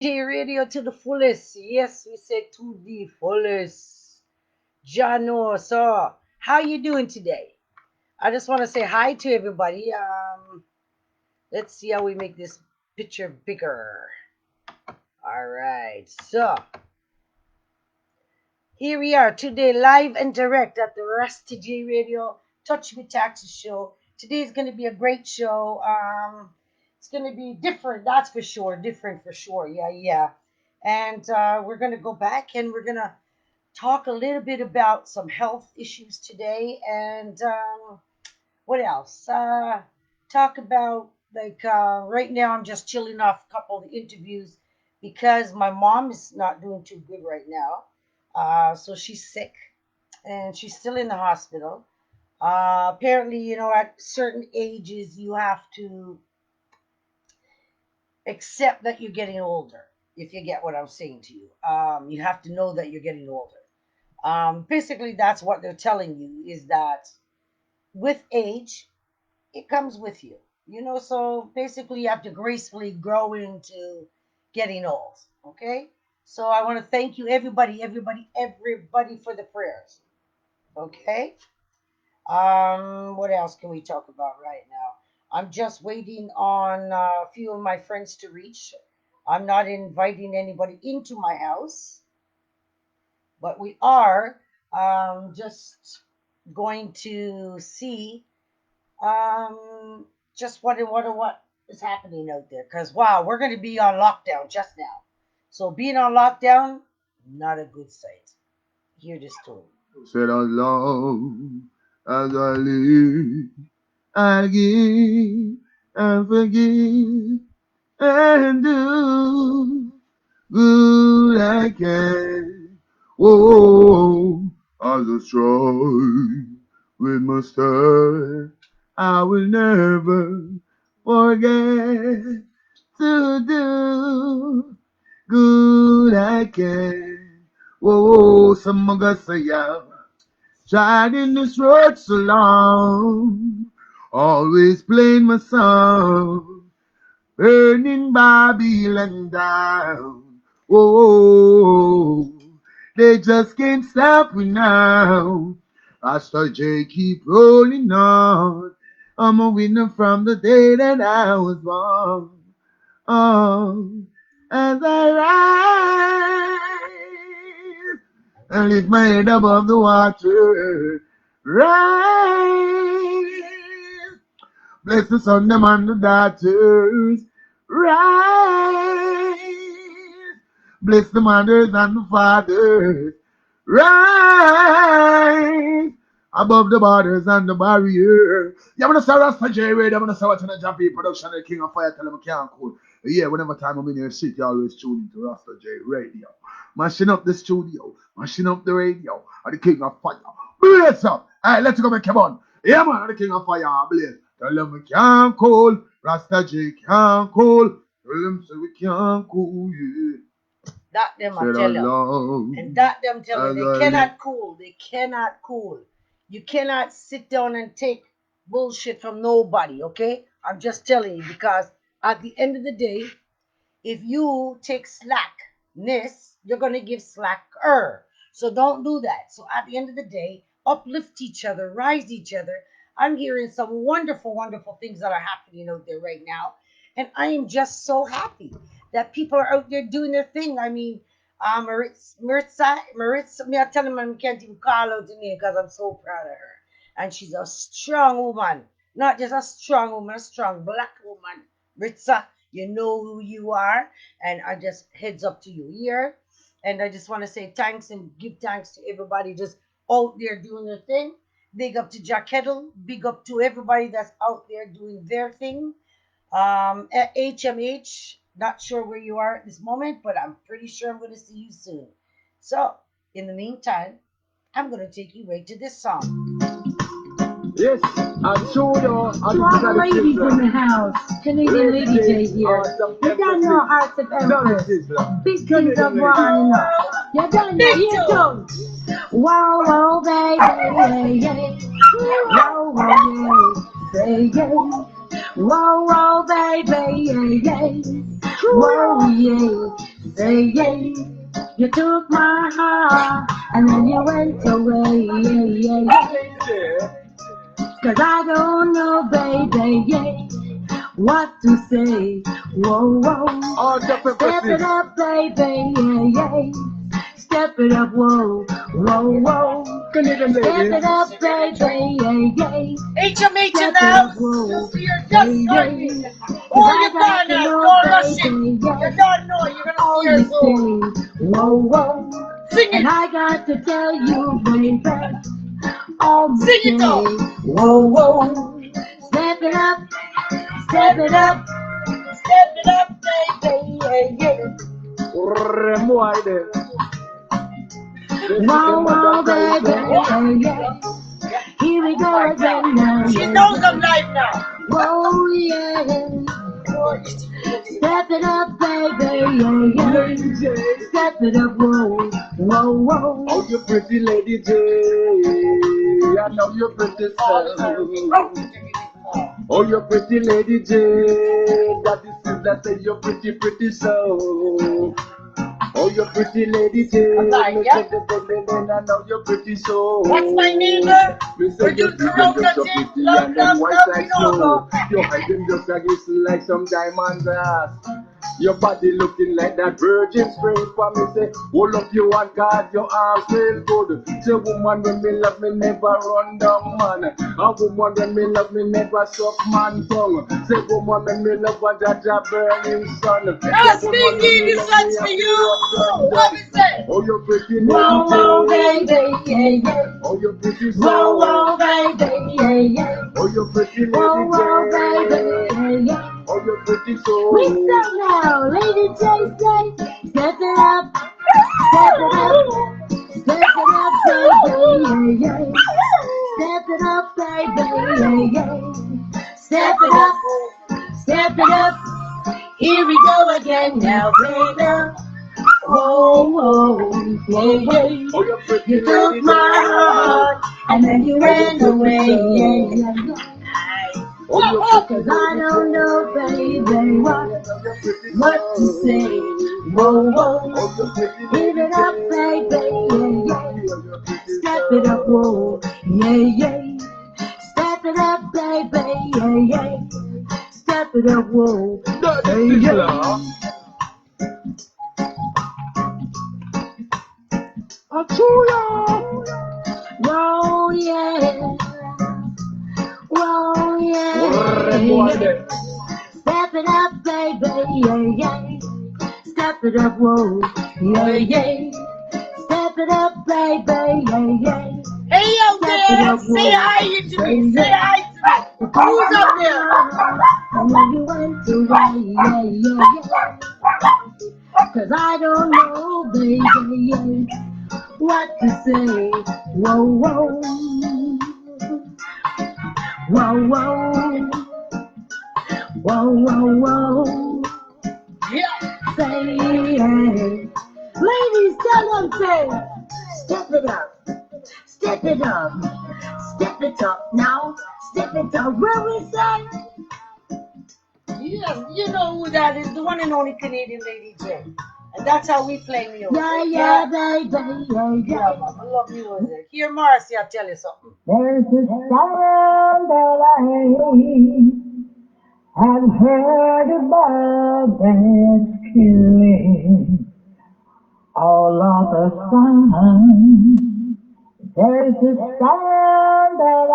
J Radio to the fullest. Yes, we said to the fullest. Jano, so how you doing today? I just want to say hi to everybody. Let's see how we make this picture bigger. All right, so here we are today, live and direct at the Rasta J Radio Touch Me Taxi show. Today is going to be a great show. It's going to be different, that's for sure. Different for sure. Yeah, yeah. And we're going to go back and we're going to talk a little bit about some health issues today, and what else? Talk about right now. I'm just chilling off a couple of interviews because my mom is not doing too good right now. So she's sick and she's still in the hospital. Apparently, at certain ages, you have to accept that you're getting older. If you get what I'm saying to you, you have to know that you're getting older. Basically, that's what they're telling you is that with age, it comes with you. So basically, you have to gracefully grow into getting old. Okay. So I want to thank you, everybody, everybody, everybody, for the prayers. Okay. What else can we talk about right now? I'm just waiting on a few of my friends to reach. I'm not inviting anybody into my house, but we are just going to see um, just what is happening out there. Because wow, we're going to be on lockdown just now. So being on lockdown, not a good sight. Hear this story. Said as long as I live, I give and forgive and do good I can. Whoa, as I strive with my star, I will never forget to do good I can. Whoa, some of us say, yeah. Tried in this road so long, always playing my song, burning Babylon down. Whoa, they just can't stop me now. Rasta J keep rolling on. I'm a winner from the day that I was born. Oh, as I rise and lift my head above the water, rise. Bless the son, them and the daughters, rise. Bless the mothers and the fathers, rise. Above the borders and the barrier. Yeah, I'm gonna say Rasta J Radio, I'm gonna say what's in the Jumpy production, the King of Fire, tell them I can't cool. Yeah, whenever time I'm in your city, I always tune into Rasta J Radio. Mashing up the studio, mashing up the radio, and the King of Fire. Blaze up! Alright, let's go, man, come on. Yeah, man, the King of Fire, blaze. Tell them we can't cool, Rasta J can't cool. Tell them say we can't cool, yeah. That them I Said tell you. along And that them tell you as they I live. cannot cool. They cannot cool. You cannot sit down and take bullshit from nobody, okay? I'm just telling you because at the end of the day, if you take slackness, you're gonna give slacker. So don't do that. So at the end of the day, uplift each other, rise each other. I'm hearing some wonderful, wonderful things that are happening out there right now. And I am just so happy that people are out there doing their thing. I mean, Maritza, me I tell him I can't even call out the name because I'm so proud of her. And she's a strong woman, not just a strong woman, a strong black woman. Maritza, you know who you are, and I just heads up to you here. And I just want to say thanks and give thanks to everybody just out there doing their thing. Big up to Jack Kettle. Big up to everybody that's out there doing their thing. At HMH, not sure where you are at this moment, but I'm pretty sure I'm going to see you soon. So, in the meantime, I'm going to take you right to this song. Yes, I showed you. To all the ladies in the house, Canadian Lady J here. You got no hearts of empress, big things of wine. You done know, you don't. Whoa, whoa, baby, yeah, yeah. Whoa, whoa, yeah, say yeah. Whoa, whoa, baby, yeah, yeah. Whoa, yeah, say yeah. You took my heart and then you went away, yeah, yeah, yeah. Cause I don't know, baby, yeah, what to say. Whoa, whoa. Step it up, baby, yeah, yeah. Step it up, whoa, whoa, whoa. Step it up, baby, yeah, yeah. HMH in the house. You're just starting. Hold your corner. Don't rush it. You don't know. You're gonna see your soul. Whoa, whoa. Sing it. And I got to tell you, baby. Sing it out. Whoa, whoa. Step it up. Step it up. Step it up, baby. Yeah, yeah. Wow, wow, baby. Yeah, yeah. Here we go again now. She knows I'm live now. Whoa, yeah. Step it up, baby, yeah, yeah. Step it up, whoa, whoa, whoa. Oh, you pretty lady J. I know you're pretty so. Oh, you pretty lady J. That is that say you're pretty, pretty so. Oh, you pretty lady J. Me say the baby, then I know you're pretty so. What's my neighbor? Me say you're so pretty and them white like snow. Your height them just a glisten like some diamond glass. Your body looking like that virgin spring for me say, hold up you and God, your arms feel good. Say woman when me love me never run down man. A woman when me love me never suck man tongue. Say woman when me love a jaja burning sun. That's me, this one's for you. What is it? Oh, you're pretty Whoa, whoa, lady, baby, yeah, yeah. oh, you're pretty so. Whoa, whoa, baby, yeah, yeah. Oh, you're pretty lady, Whoa, whoa, baby, yeah, yeah. oh, you're pretty so. We start now, Lady J say, step it up, step it up, step it up, baby, yeah, yeah. Step it up, baby, yeah, yeah. Step it up, step it up. Here we go again now, baby. Whoa, whoa, whoa, whoa. Oh, you're pretty You took my heart and then you ran away, yeah, yeah, yeah. Cause I don't know, baby, what to say. Whoa, whoa, give it up, baby, yeah, yeah. Step it up, whoa, yeah, yeah. Step it up, baby, yeah, yeah. Step it up, whoa, yeah, yeah. Whoa, yeah, whoa, yeah. Step it up, baby, yeah, yeah. Step it up, whoa, yeah, yeah. Step it up, baby, yeah, yeah. Hey, yo, there, say hi to me, say hi to me. Who's up there? And when you went away, yeah, yeah, yeah. Cause I don't know, baby, yeah, what to say. Whoa, whoa, whoa, whoa, whoa, whoa, whoa. Yeah. Say, yeah. Ladies, tell them, say, step it up, step it up, step it up now, step it up. Where we say? Yes, you know who that is, the one and only Canadian Lady J. And that's how we play music. Yeah, yeah, baby, yeah, yeah. I love music. Here, Marcy, I'll tell you something. There's a sound that I have heard about that's killing all of the sun. There's a sound that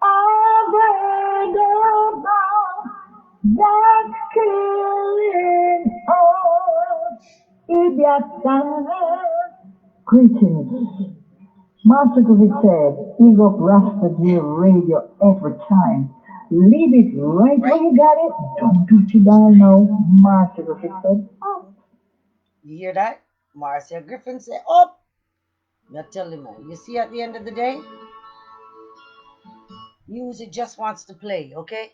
I've heard about that's killing all of the sun. Greetings. Master Gravy said, big up Rasta Radio every time. Leave it right where you got it. Don't touch it down now. Master Gravy said, oh. You hear that? Marcia Griffin said, oh. Not telling man. You see, at the end of the day, music just wants to play, okay?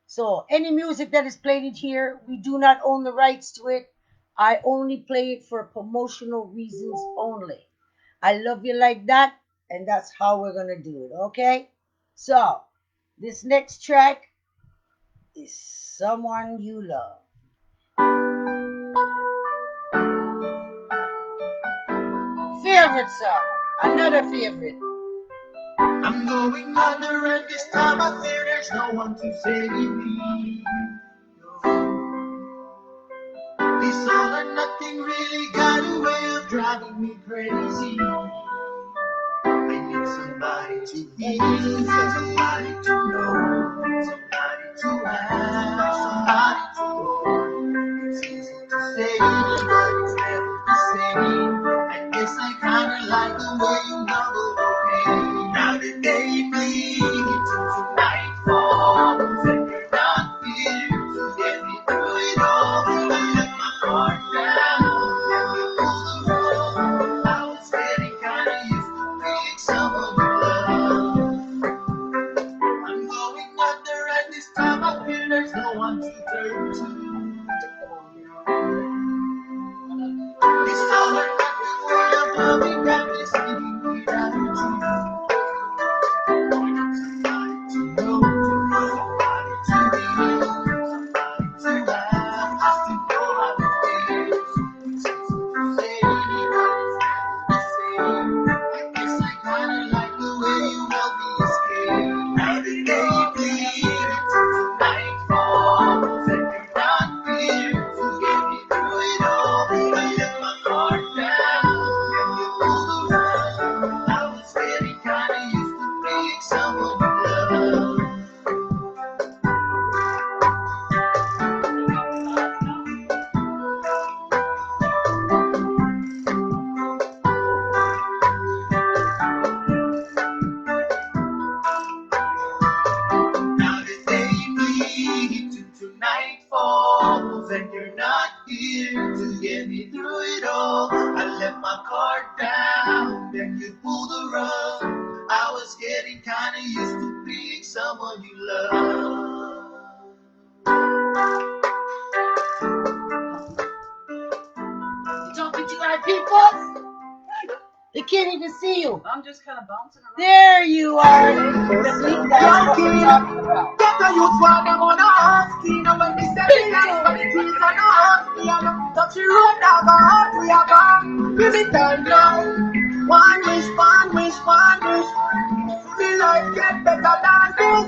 So any music that is played in here, we do not own the rights to it. I only play it for promotional reasons only. I love you like that, and that's how we're gonna do it, okay? So this next track is someone you love. Favorite song. Another favorite. I'm going under, and this time I fear there's no one to save me. This all or nothing really got a way of driving me crazy. I need somebody to hear, somebody to know, somebody to have, somebody to hold. It's easy to say, but it's never the same. I guess I kinda like the way you double the pain. Now the day bleeds into nightfall, and you're not here to get me through it all. I let my guard down, and you pull the rope. I was getting kinda used to being someone you love. I'm going under, and this time I feel there's no one to turn to. This all or nothing way of loving got me speaking without you. Somebody to know, somebody to be, somebody to have, just to know how it feels. It's easy to say, but it's never the same. I guess I kinda like the way you help me escape. Now the day bleeds into nightfall, and you're not here to get me through it all. I let my guard down, and you pull the rug. I was getting kinda used to being someone you love. Now the day bleeds into nightfall, and you're not here to get me through it all. I let my guard down, then you pull the rug. I was getting kinda used to being someone you love. You talking to my people? They can't even see you. I'm just kind of bouncing around. There you are. See, that's what we're talking about. Get a youth for them on a heart. Clean up when they step in and for the trees on a heart. We are not touch the road, dog, our heart we are gone. Give it time now. One wish, one wish, one wish. Feel life get better than this.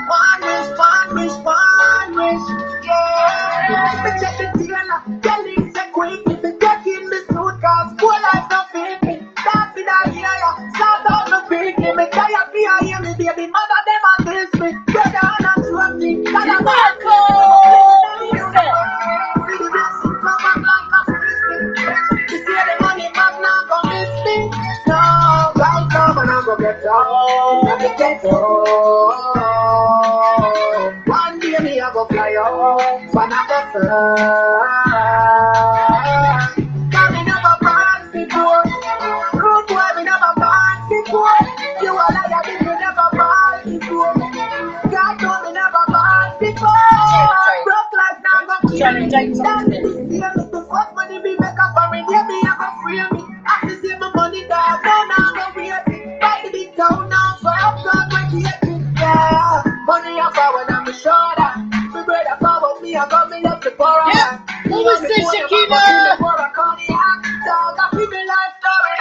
One wish, one wish, one wish. Yeah. Me check the tailor. Tell him say quick. If you take in the suit, cause poor life don't fit me. That's in a year, start out the big. Me tired of hear me, baby. Mother them a kiss me. Brother and a trophy. God a Marco! See the blessing come up like a frisbee. You see the money back now go miss me. No, right now man I go get down. Let me get home. One day me I go fly home. When I go fly. Cause me never pass before. Rude boy me never pass before. You a liar if you never pass before. God told me never pass before. Broke life now go kill me. That's the deal. The fuck money be make up for me. Yeah, me a go free me. I just save my money dog. Now now go wait me. Buy the big town now for up God when he hit me. Yeah, money a power on my shoulder. My brother power me a got me up to pour on. Yep. Who was this, Shakina? Dog, I feel me life story.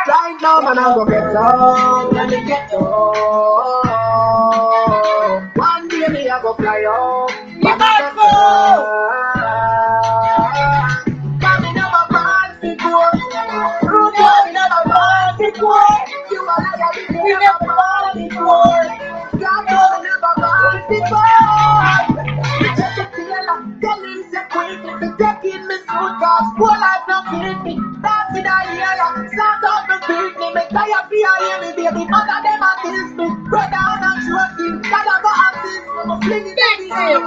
Right now, man, I'm gonna get home. Let me get home. One day, me, I go fly home. Marco! Cause me never pass before. Rude boy, me never pass before. You a liar, you never pass before. God told me never pass before. Check the tailor, tell him say quick. If you take in me suit, cause poor life no fit me. That's in a year, start up me beat me. Me tired fi hear me, baby. Mother them a kiss me. Brother and a trophy, God a go assist me. Me fling it in the air.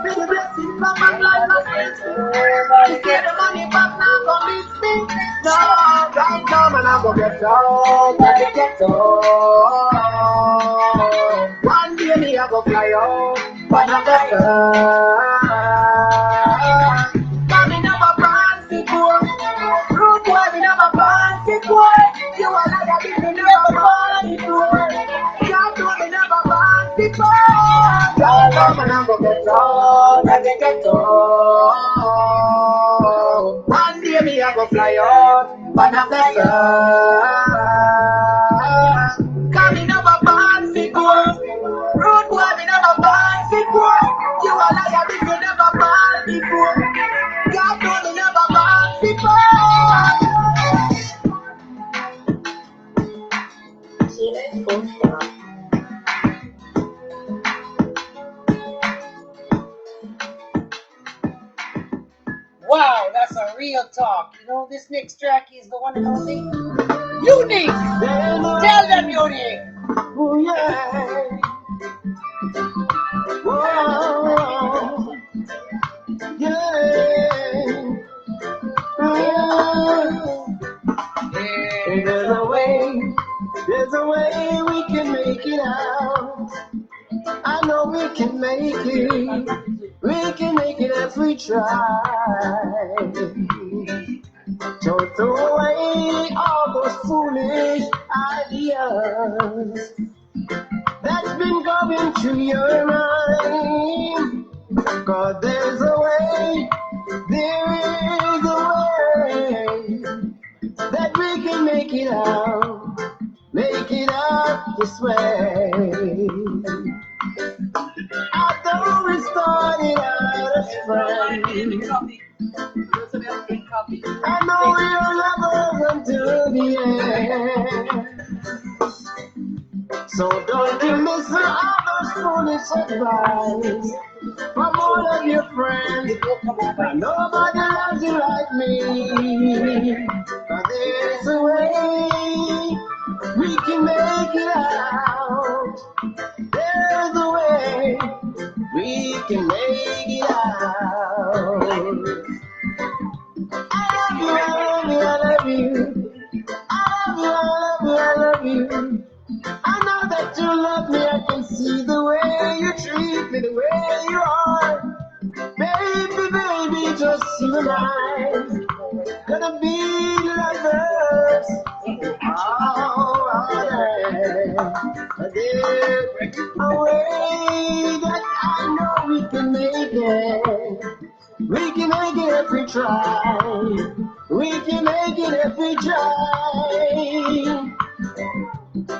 See the blessing from my life and bless me. You see the money back now go miss me. No, right now man I go get home. Let me get home. One day me I go fly home. But I go fly. Cause me never pass before. Rude boy me never pass before. You a liar if you never pass before. God told me never pass before. God, man, I'm gonna I go fly out, but I'm the sun. Coming up a band figure, road boy, me never band before. You are liar if you never band before. God know me never band before. Wow, that's a real talk. You know, this next track is the one and only Unique. Tell them, Unique. Oh yeah. Whoa. Yeah. There's a way we can make it out. I know we can make it. We can make it if we try. Don't throw away all those foolish ideas that's been going through your mind. 'Cause there's a way, there is a way that we can make it out this way. Although we started out as friends, I know we are lovers until the end. So don't you listen to all those foolish advice from all of your friends. Nobody loves you like me. But there's a way we can make it out. There's a way we can make it out. I love you, I love you, I love you, I love you, I love you. I know that you love me, I can see the way you treat me, the way you are. Baby, baby, just you and I gonna be lovers. Oh, there's a way that I know we can make it. We can make it if we try. We can make it if we try.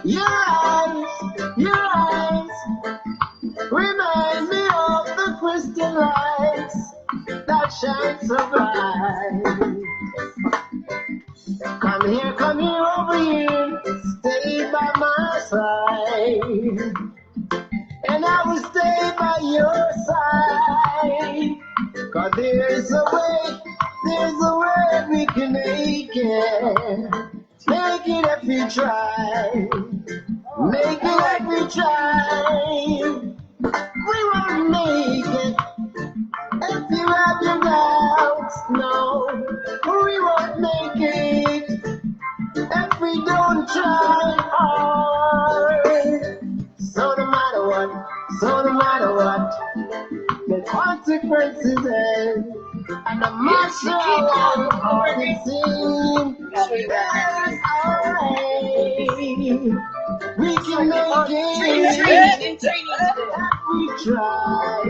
Your eyes remind me of the crystal lights that shine so bright. Come here, over here, stay by my side, and I will stay by your side. 'Cause there's a way we can make it if we try. Make it if we try. We won't make it if you have your doubts. No, we won't make it if we don't try hard. So no matter what, the consequences is. And I'm not sure how it seems. There's alright. We can make it if we try.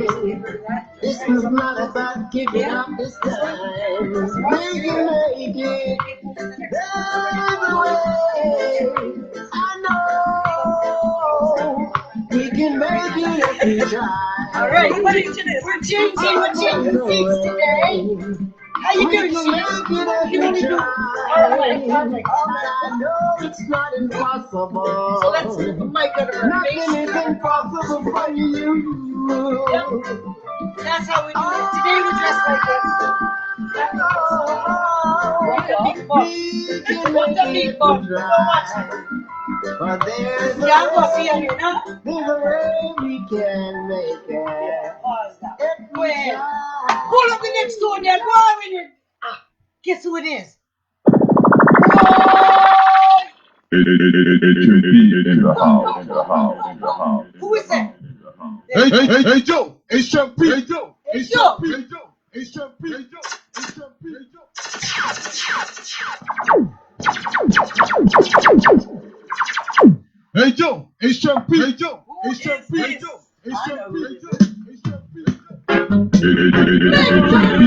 This is not about giving up this time. We can make it. There's a way. I know. We can make it if we try. Alright, we're changing seats today. How you doing, Steve? Alright. I know it's not impossible. So let's put the mic under our face. Nothing is impossible for you. Yep. That's how we do it. Today we're dressed like this. What the big boss? What the big boss? Go watch it. But there's a way we can make it. Well, pull up the next door there. Go on with it. Guess who it is? In the house. Who is that? Hey, Joe. Hey, Chef P. Hey, Joe. Hey, Joe. Hey, Joe. Hey, Chef P. Hey, Joe. Hey, Chef P. Hey, Joe. Hey, Joe. Hey, Chef P. Hey, Joe. Hey, Chef P. Hey, Joe. Hey, Chef P. Hey, Joe. Hey, Chef P.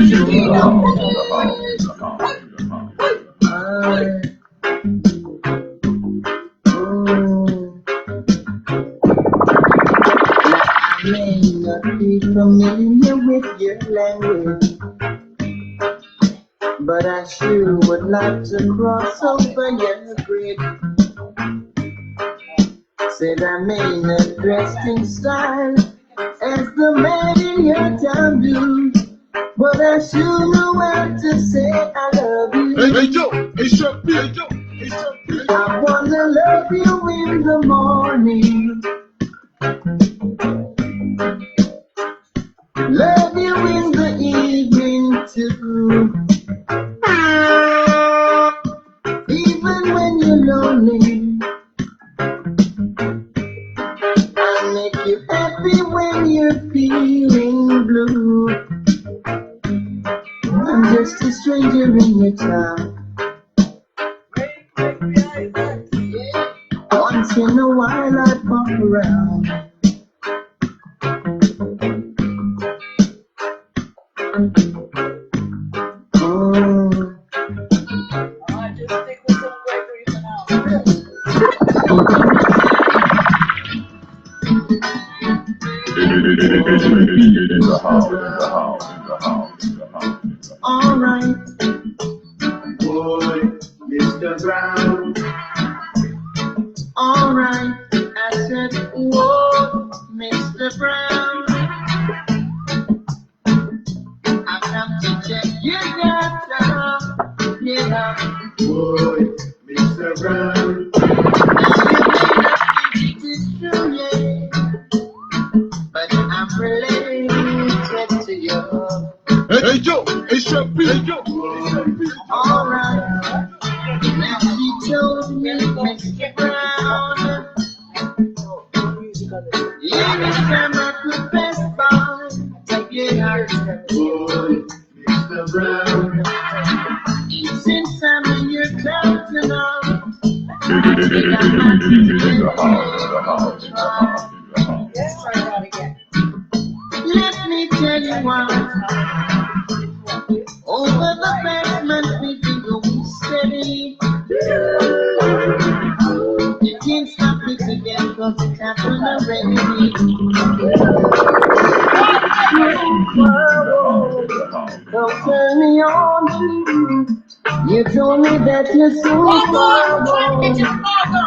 Hey, Joe. but I sure would like to cross over your bridge. Said I may not dressed in style as the man in your town do, but I sure know how to say I love you. Hey Joe, it's your beat. Hey Joe, it's your beat. I wanna love you in the morning, love you in the evening too. Even when you're lonely, I'll make you happy when you're feeling blue. I'm just a stranger in your town. Once in a while I pop around. Oh. Just stick with some Gregory for now. Alright, boy, Mr. Brown. Alright, I said, whoa, Mr. Brown. I have to check you out, yeah. Boy, Mr. Brown. It is true, yeah, but I'm related to you. Hey Joe, it's your beat. Hey Joe, Alright, now she told me, Mr. Brown, yeah, this time I could best bond, yeah, boy, Mr. Brown, since I'm in your clouds and all, Yes, try that again. let me tell you why. Over the past month we've been going steady. You can't stop it again cause it happened already. Don't turn me on. You told me that you're so far.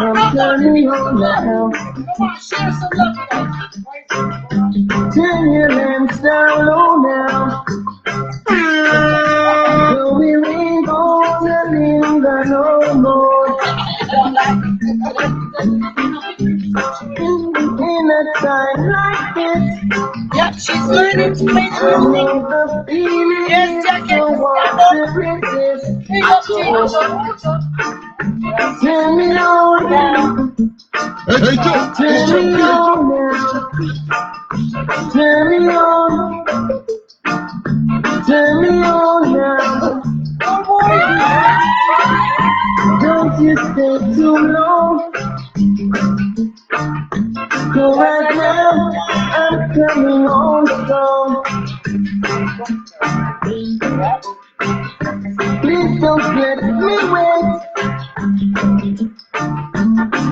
Don't turn me on now. Come on, share some love. Turn your lamps down low now. So we ain't gonna linger no more. In a time like this, Yep, she's learning to play I the music. know the feeling Yes, is Jackie, so stand resist. Big up, Jacob. Turn me on now, hey Joe, it's turn your me beat. on now, turn me on, turn me on now. Don't you stay too long. Go right now, I'm coming on strong. Please don't let me wait,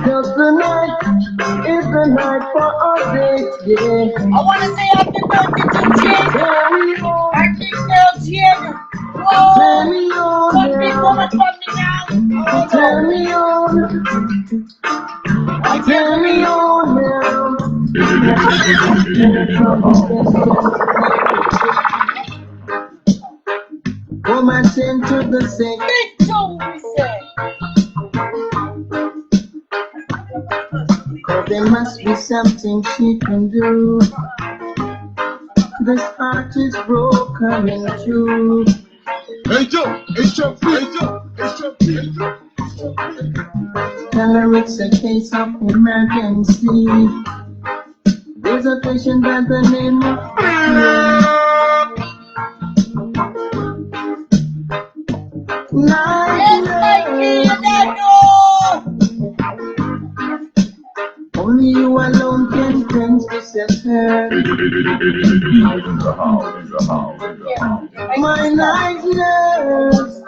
cause the night is the night for our date, yeah. I want to say happy birthday to Jake. Carry on, Our big girl, Jake. Whoa! turn me on One big now, woman from me now. turn me on, turn me on now. Woman tend to the sick, Big Joe, we say. but there must be something she can do. This heart is broken in two. Hey Joe, it's your beat. Hey Joe, it's your beat. Hey Joe. Tell her it's a case of emergency. There's a patient by the name of Yes, Mikey, and I know. only you alone can cleanse this affair. My night nurse,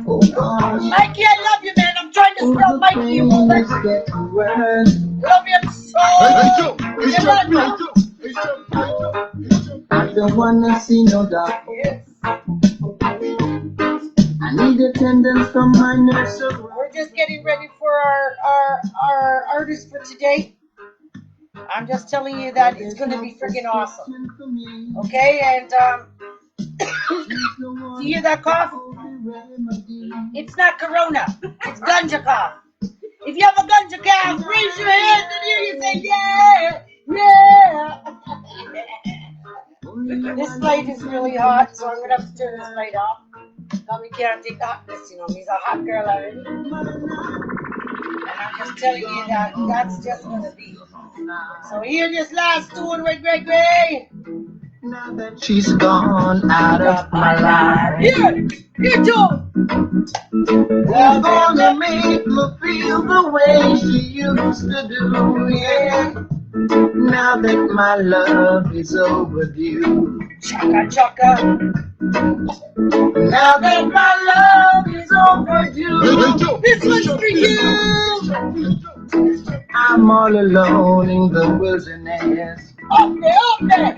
oh gosh, Mikey, I love you, man. I'm trying to oh, spell the Mikey. pain You know is that? getting worse. Love you so. Hey Joe, it's You your know beat. Hey that? Joe, it's your beat. It's your beat. I don't wanna see no doctor. Yes. attendance from my nursery. We're just getting ready for our artist for today. I'm just telling you that it's going to be freaking awesome. Okay, and you hear that cough? It's not corona. It's ganja cough. If you have a ganja cough, raise your hands and hear you say, yeah, yeah. This light is really hot, so I'm going to have to turn this light off. Tommy can't take the hotness, you know. He's a hot girl already. And I'm just telling you that that's just going to be. So hear this last tune with Gregory. Now that she's gone out of my life, Here too. who's gonna make me feel the way she used to do? Yeah. Now that my love is overdue. Chaka chaka. Now that my love is overdue. This one's for you. I'm all alone in the wilderness, Up there.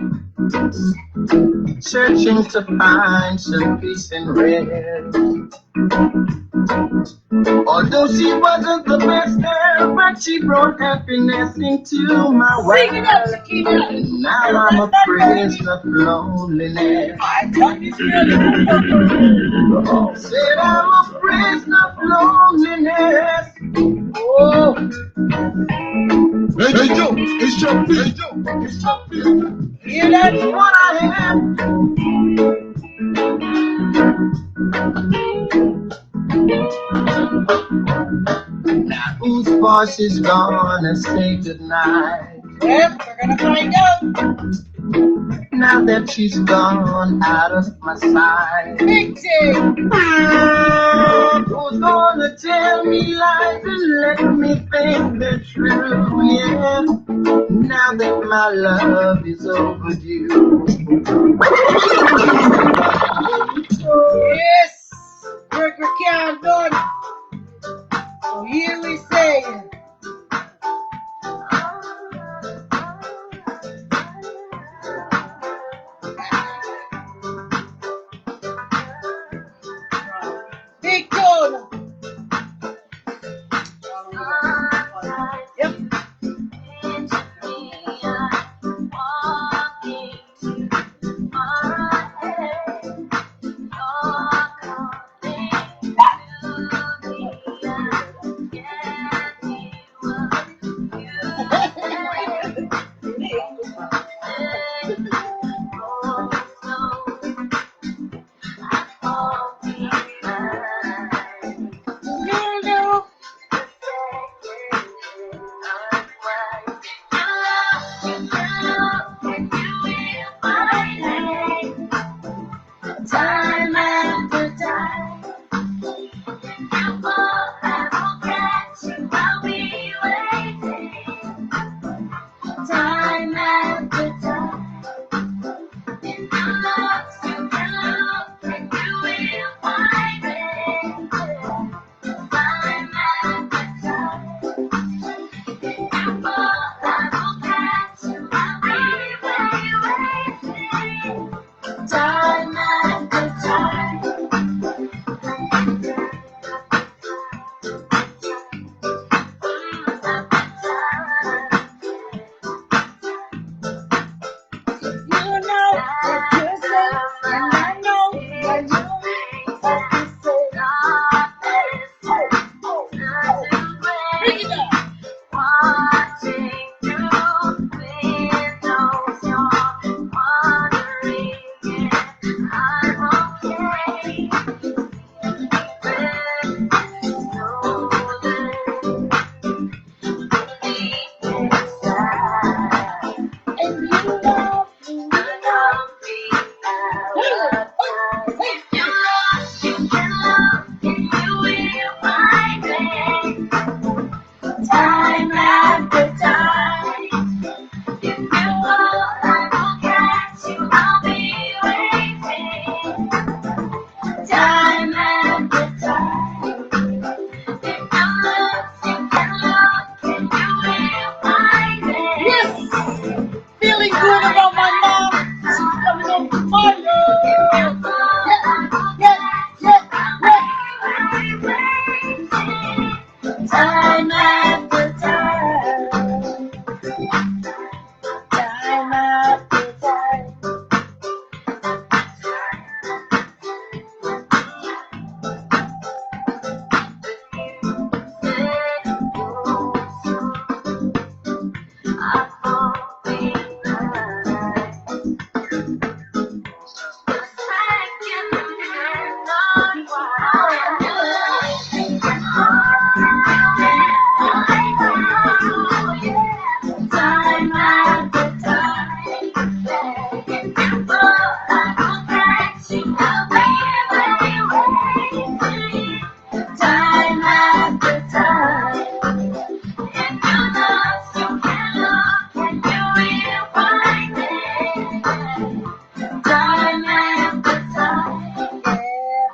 searching to find some peace and rest. Although she wasn't the best girl, but she brought happiness into my world. Sing it up, Shakira. And now I'm a prisoner of loneliness. Said I'm a prisoner of loneliness. Oh, Hey Joe, it's your beat. hear that? That's what I am. Now whose voice is gonna say goodnight? Yep, we're gonna find out. Now that she's gone out of my sight. Big thing. Who's gonna tell me lies and let me think they're true? Yeah. Now that my love is overdue. Yes, Gregory Count done. So here we say. Big tone. Yep.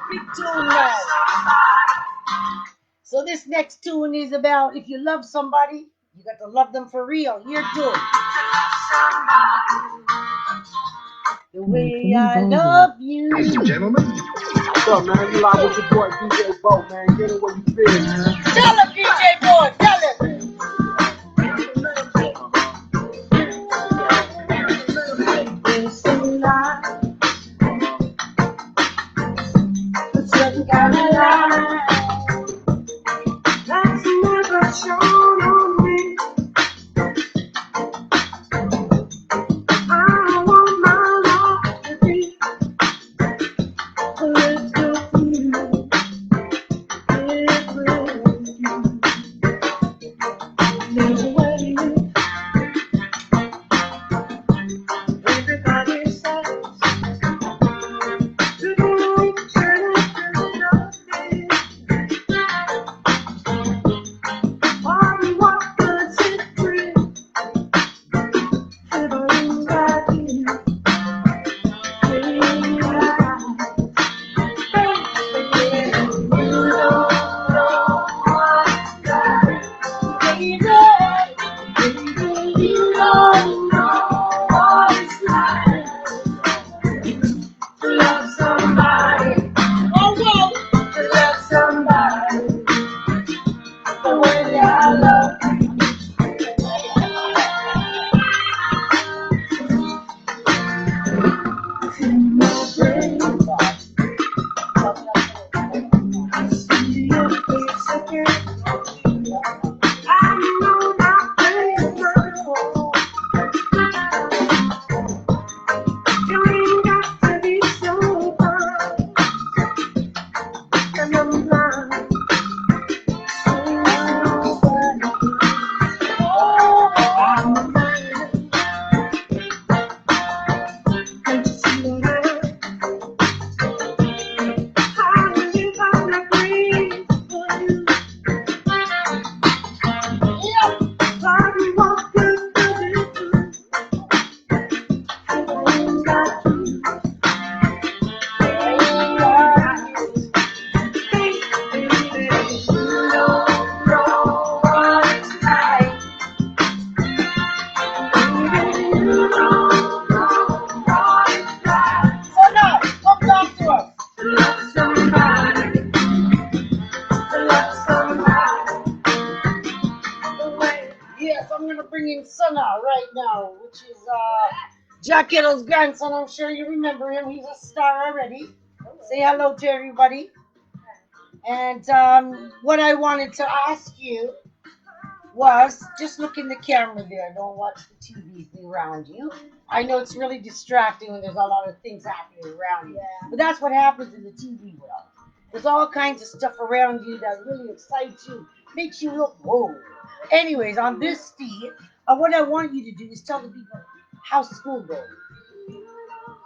Big tune, man. So this next tune is about if you love somebody, you got to love them for real. Here to it. The way I love you. Ladies and gentlemen, What's up, man? You live with your boy DJ Bo, man. Get it where you feel, man. Tell him, DJ boy, tell him. It's a lie, some kind of lie that's never shown on me. I want my love to be lived with you, live with you. There's a way everybody says to do turn up to why what does it bring? Shivering back in, Yes, I'm gonna bring in Sana right now, which is Jack Kettle's grandson. I'm sure you remember him. He's a star already. Say hello to everybody. And what I wanted to ask you was just look in the camera there. Don't watch the TV around you. I know it's really distracting when there's a lot of things happening around you. But that's what happens in the TV world. There's all kinds of stuff around you that really excites you, makes you look, whoa. Anyways, on this, Steve, what I want you to do is tell the people how's school going.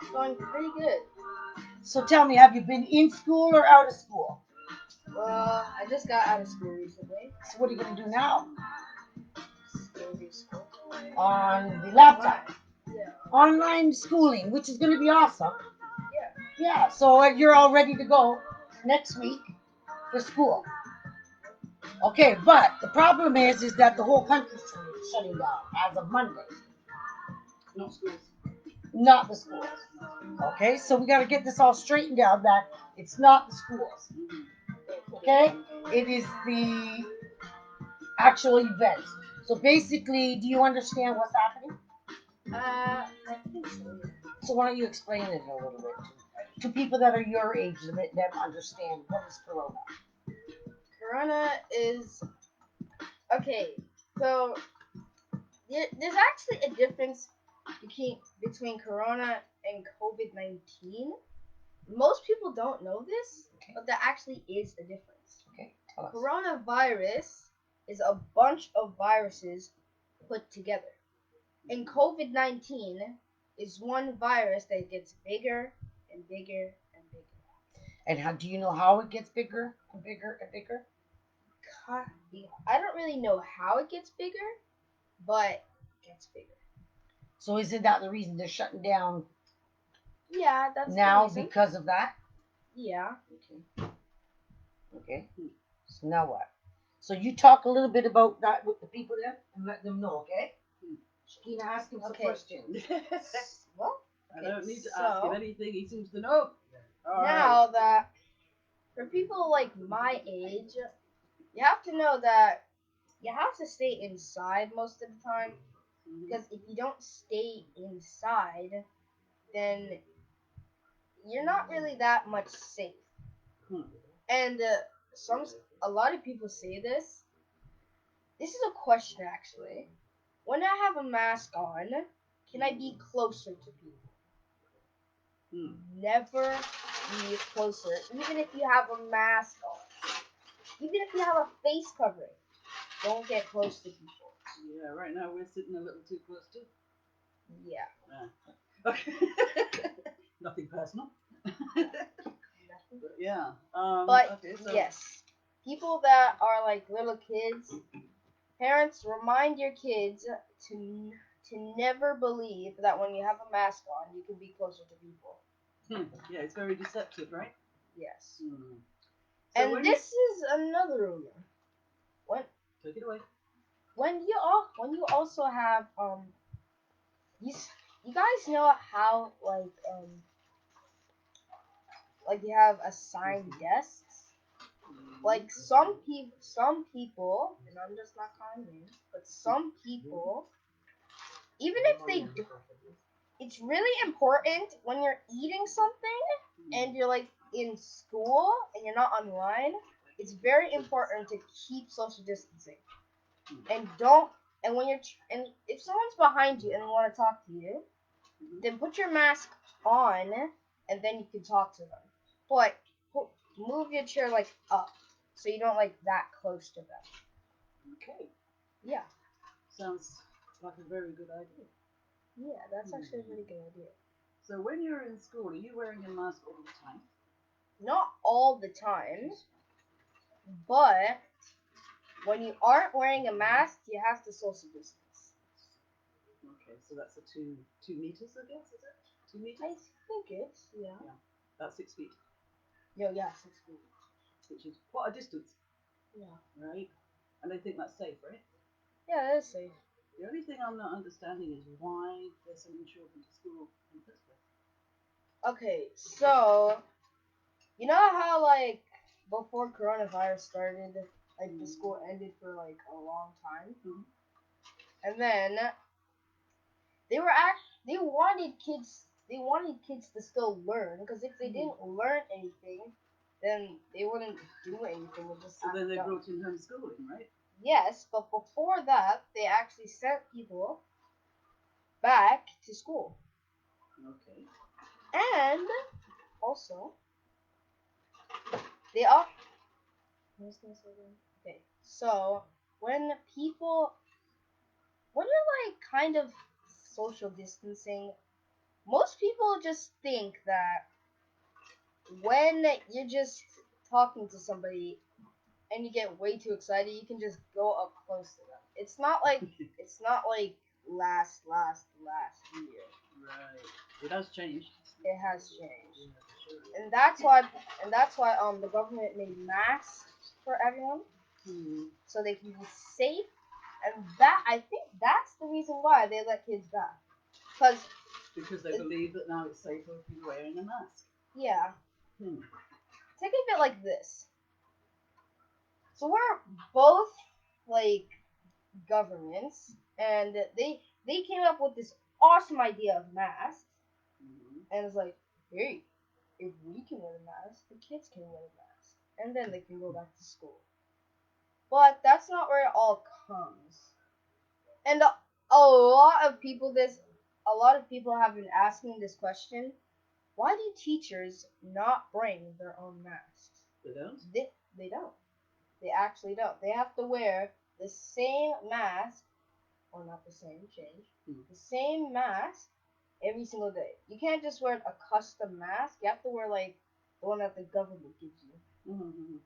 It's going pretty good. So tell me, have you been in school or out of school? Well, I just got out of school recently. So what are you going to do now? Still do school. On the laptop. Yeah. Online schooling, which is going to be awesome. Yeah. Yeah, so you're all ready to go next week for school. Okay, but the problem is that the whole country's shutting down as of Monday. No schools. Not the schools. Okay, so we got to get this all straightened out that it's not the schools. Okay, it is the actual event. So basically, do you understand what's happening? I think so. So why don't you explain it a little bit to people that are your age, to let them understand what is Corona. Corona is okay. So there's actually a difference between Corona and COVID-19. Most people don't know this. Okay. but there actually is a difference. Okay. Tell us. Coronavirus is a bunch of viruses put together. And COVID-19 is one virus that gets bigger and bigger and bigger. And how do you know how it gets bigger and bigger and bigger? I don't really know how it gets bigger, but it gets bigger. So isn't that the reason they're shutting down Yeah, that's now the reason. because of that? Yeah. Okay. Okay. So now what? So you talk a little bit about that with the people there and let them know, okay? Shakina, ask him some questions. Well, I don't need to ask him anything. He seems to know. Now that for people like my age, you have to know that you have to stay inside most of the time. Because if you don't stay inside, then you're not really that much safe. And a lot of people say this. This is a question actually. When I have a mask on, can I be closer to people? Never be closer, even if you have a mask on. Even if you have a face covering, don't get close to people. Yeah, right now we're sitting a little too close to. Yeah. Okay. Nothing personal. But yeah. But okay, so yes, people that are like little kids, parents remind your kids to never believe that when you have a mask on, you can be closer to people. Yeah, it's very deceptive, right? Yes. So And this is another rumor. Take it away. When you also have you guys know how like you have assigned desks. Like some people, and I'm just not calling names, but some people, even if they do, it's really important when you're eating something and you're like in school and you're not online. It's very important to keep social distancing and don't. And when and if someone's behind you and they want to talk to you, then put your mask on and then you can talk to them. But move your chair like up so you don't like that close to them. Okay. Yeah. Sounds like a very good idea. Yeah, that's actually a really good idea. So when you're in school, are you wearing a mask all the time? Not all the time, but when you aren't wearing a mask, you have to social distance. Okay, so that's a two meters, I guess, is it? 2 meters? I think it's yeah. That's 6 feet, Yeah, 6 feet. which is quite a distance, Yeah. right? And I think that's safe, right? Yeah, that is safe. The only thing I'm not understanding is why they're sending children to school in the first place. Okay, so you know how like before coronavirus started, like the school ended for like a long time, and then they wanted kids to still learn because if they didn't learn anything, then they wouldn't do anything. So then they brought in homeschooling, right? Yes, but before that, they actually sent people back to school. Okay. And also, they all. Okay, so when when you're like kind of social distancing, most people just think that when you're just talking to somebody and you get way too excited, you can just go up close to them. It's not like last year. Right. It has changed. It has changed. Yeah, for sure. And that's why the government made masks for everyone so they can be safe. And that I think that's the reason why they let kids back. Because they believe that now it's safer if you're wearing a mask. Yeah. Hmm. Think of it like this. So we're both like governments, and they came up with this awesome idea of masks, and it's like, hey, if we can wear a mask, the kids can wear a mask, and then they can go back to school. But that's not where it all comes. And a lot of people have been asking this question. Why do teachers not bring their own masks? They don't. They don't. They actually don't. They have to wear the same mask, or not the same, change, the same mask every single day. You can't just wear a custom mask. You have to wear like the one that the government gives you. Mm-hmm.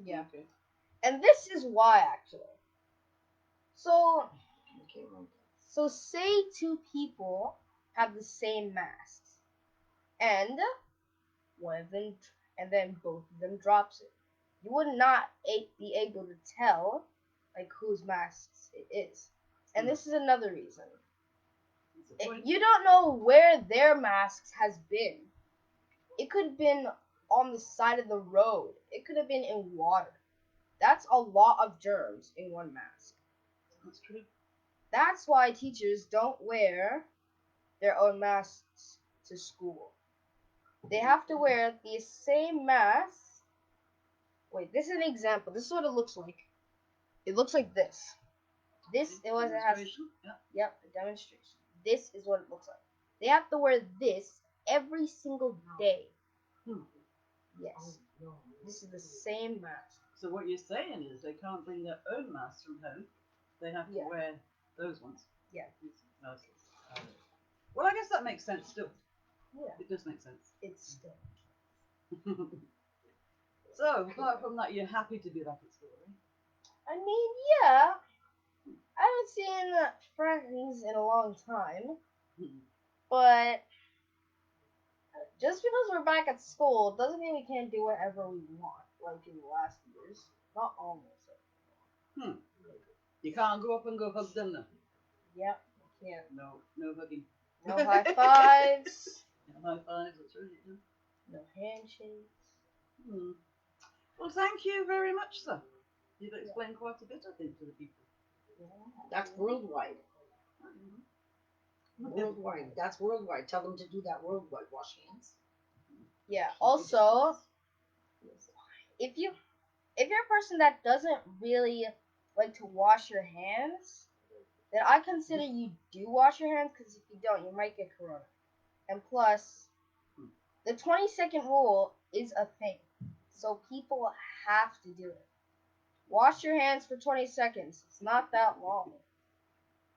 Yeah. Okay. And this is why actually. So say two people have the same masks, and one of them, and then both of them drops it. You would not be able to tell like whose masks it is. And this is another reason. You don't know where their masks has been. It could have been on the side of the road. It could have been in water. That's a lot of germs in one mask. That's true. That's why teachers don't wear their own masks to school. They have to wear the same mask. Wait, this is an example. This is what it looks like. It looks like this. This it was it has. Yeah. Yep, a demonstration. This is what it looks like. They have to wear this every single day. Yes. This is the same mask. So what you're saying is they can't bring their own masks from home. They have to wear those ones. Yeah. Okay. Well, I guess that makes sense still. Yeah. It does make sense. It's still. So, apart from that, you're happy to be back at school, right? I mean, yeah. I haven't seen friends in a long time. But just because we're back at school doesn't mean we can't do whatever we want, like in the last years. Not almost. You can't go up and go hug them now. Yep, can't. No hugging. No high fives. No high fives, that's right. No handshakes. Well, thank you very much, sir. You've explained quite a bit, I think, to the people. Yeah. That's worldwide. Worldwide. That's worldwide. Tell them to do that worldwide. Wash hands. Yeah. Also, if you're a person that doesn't really like to wash your hands, then I consider you do wash your hands, because if you don't, you might get corona. And plus, the 20-second rule is a thing, so people have to do it. Wash your hands for 20 seconds. It's not that long.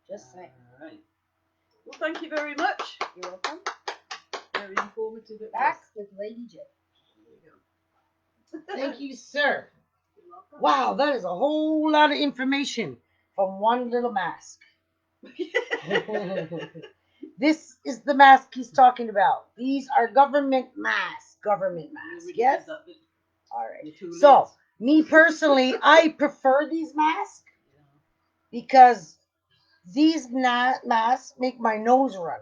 Just saying. All right. Well, thank you very much. You're welcome. Very informative. Back with Lady J. Thank you, sir. Wow, that is a whole lot of information from one little mask. This is the mask he's talking about. These are government masks. Government masks. Yes? All right. So, me personally, I prefer these masks because these masks make my nose run.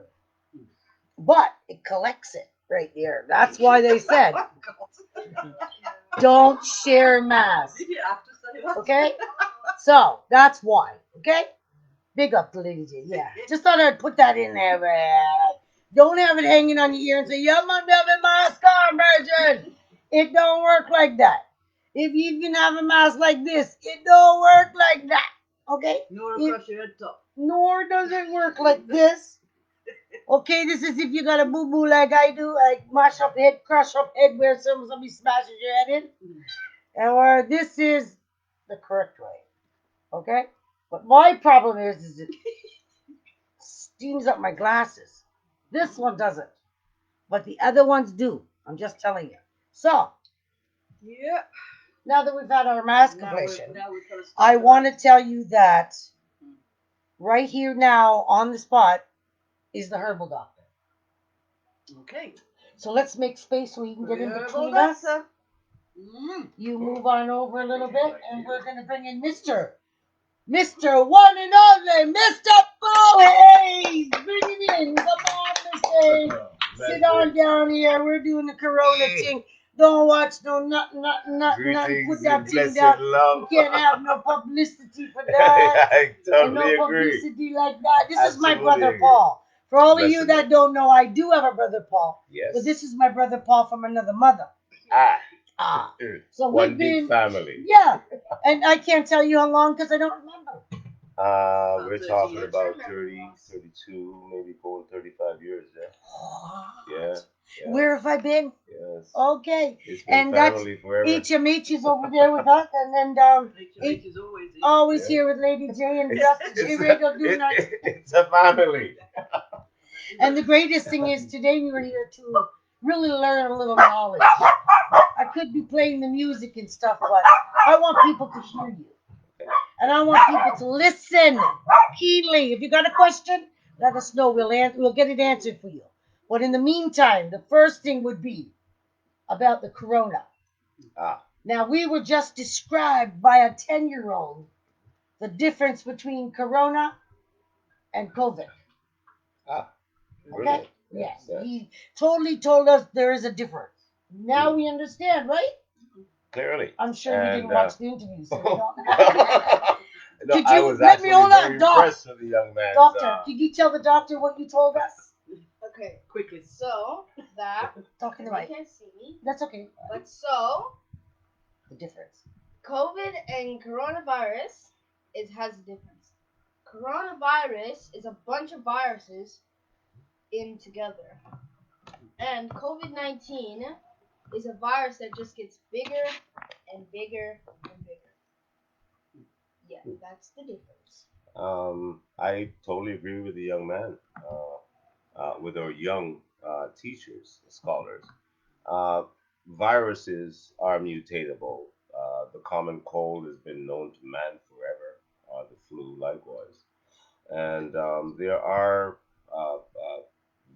But it collects it right there. That's why they said don't share masks. Okay? So, that's why. Okay? Big up to Lady J. Yeah. Just thought I'd put that in there. Don't have it hanging on your ear and say, yeah, man, have a mask on, virgin. It don't work like that. If you can have a mask like this, it don't work like that. Okay? Nor across your head top. Nor does it work like this. Okay, this is if you got a boo-boo like I do, like mash up head, crush up head, where somebody smashes your head in. And where this is the correct way. Okay? But my problem is it steams up my glasses. This one doesn't. But the other ones do. I'm just telling you. So, yeah. Now that we've had our mask ablation, I want to tell you that right here now on the spot is the herbal doctor. Okay. So let's make space so we can get in between us. You move on over a little bit, and we're going to bring in Mr. One and only, Mr. Hayes. Bring him in. Come on, Mr. Hayes. Sit on down here. We're doing the Corona thing. Don't watch no nothing. Put that thing down. You can't have no publicity for that. I totally and no agree. publicity like that. This is my Absolutely brother agree. Paul. For all of Bless you him. that don't know, I do have a brother Paul. Yes. But this is my brother Paul from another mother. So One we've big been, family. Yeah. And I can't tell you how long because I don't remember. We're talking about 30, 32, maybe 35 years, yeah. Yeah. Yeah. Where have I been? Yes. Okay. It's been And that's family forever. HMH is over there with us, and then HMH is always here. always Yeah. here with Lady J and It's, Rasta J it's, Radio doing our. it's a family. And the greatest thing is today we were here to really learn a little knowledge. I could be playing the music and stuff, but I want people to hear you. And I want people to listen keenly. If you got a question, let us know. We'll get it answered for you. But in the meantime, the first thing would be about the corona. Ah, Now, we were just described by a 10-year-old the difference between corona and COVID. ah, Okay? brilliant. Yes. Yes. He totally told us there is a difference. Now we understand, right? Clearly. I'm sure you didn't And, watch the interview, so you don't. No, Could I you was let me actually hold very on, doc? impressed with the young man's. Doctor, could you tell the doctor what you told us? Okay, Quickly. so that Talking to you Mike. can't see me, That's okay. but so The difference. COVID and coronavirus has a difference. Coronavirus is a bunch of viruses in together, and COVID-19 is a virus that just gets bigger and bigger and bigger. Yeah, that's the difference. I totally agree with the young man, with our young teachers, scholars. Uh, Viruses are mutatable. The common cold has been known to man forever, the flu likewise. And there are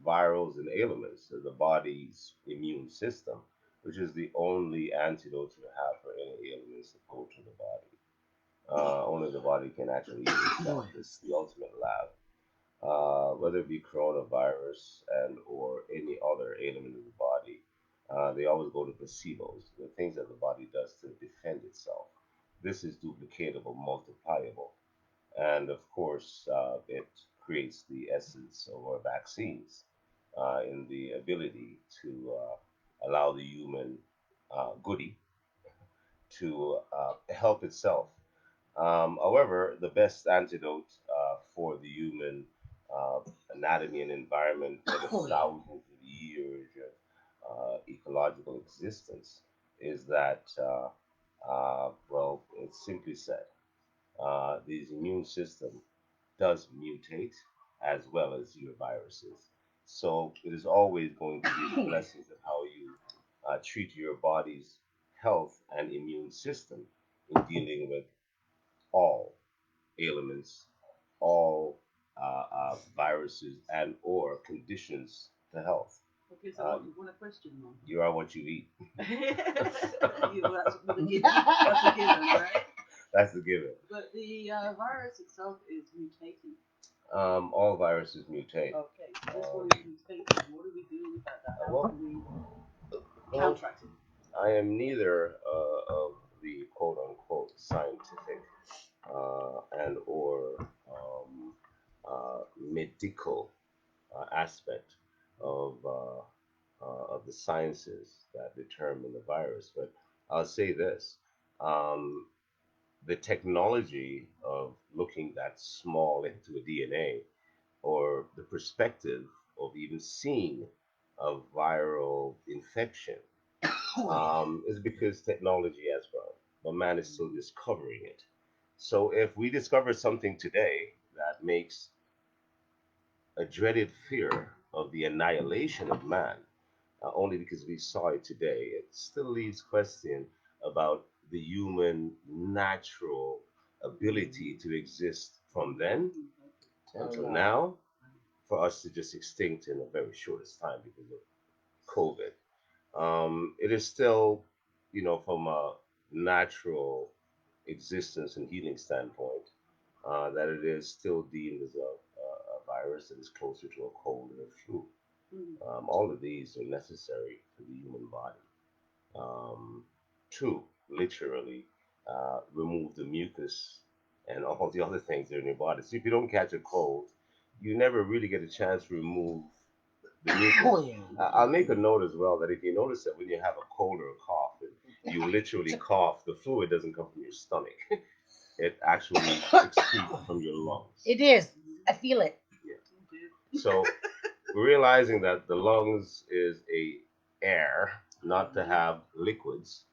virals and ailments of the body's immune system, which is the only antidote you have for any ailments that go to the body. Only the body can actually heal itself. It's the ultimate lab. Whether it be coronavirus and or any other ailment in the body, they always go to placebos, the things that the body does to defend itself. This is duplicatable, multipliable, and of course, it creates the essence of our vaccines in the ability to allow the human goody to help itself. However, the best antidote for the human uh, anatomy and environment for the thousands of years of ecological existence is that, well, it's simply said, this immune system does mutate as well as your viruses. So it is always going to be the blessings of how you treat your body's health and immune system in dealing with all ailments, all viruses and or conditions to health. Okay, so what you want a question on? You are what you eat. That's with a given. That's a given, right? That's the given. But the virus itself is mutating. All viruses mutate. Okay, so this one is mutating. What do we do about that? How do we counteract it? I am neither of the quote unquote scientific and or medical aspect of the sciences that determine the virus. But I'll say this: um, the technology of looking that small into a DNA, or the perspective of even seeing a viral infection, is because technology has grown, but man is still discovering it. So if we discover something today that makes a dreaded fear of the annihilation of man, only because we saw it today, it still leaves question about the human natural ability to exist from then until now, for us to just extinct in a very shortest time because of COVID. It is still, from a natural existence and healing standpoint, that it is still deemed as a virus that is closer to a cold and a flu. All of these are necessary for the human body to literally remove the mucus and all the other things that are in your body. So if you don't catch a cold, you never really get a chance to remove the mucus. I'll make a note as well that if you notice that when you have a cold or a cough, and you literally cough, the fluid doesn't come from your stomach. It actually excretes from your lungs. It is. I feel it. Yeah. So realizing that the lungs is a air, not to have liquids,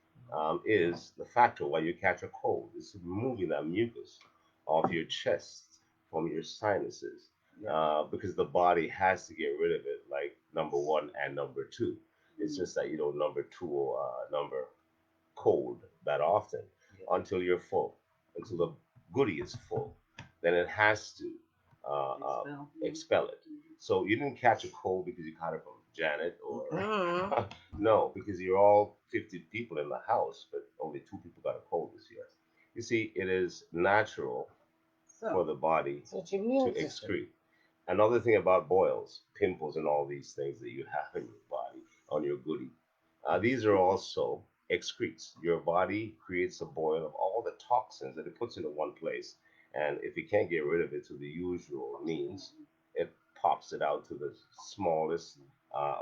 is the factor why you catch a cold. It's removing that mucus off your chest from your sinuses, because the body has to get rid of it, like number one and number two. It's just that you don't number two number cold that often until you're full, until the goodie is full. Then it has to expel it. So you didn't catch a cold because you caught it from Janet or no, because you're all 50 people in the house, but only two people got a cold this year. You see, it is natural for the body So it's to immune system. excrete. Another thing about boils, pimples, and all these things that you have in your body on your goodie, these are also excretes. Your body creates a boil of all the toxins that it puts into one place. And if it can't get rid of it through the usual means, it pops it out to the smallest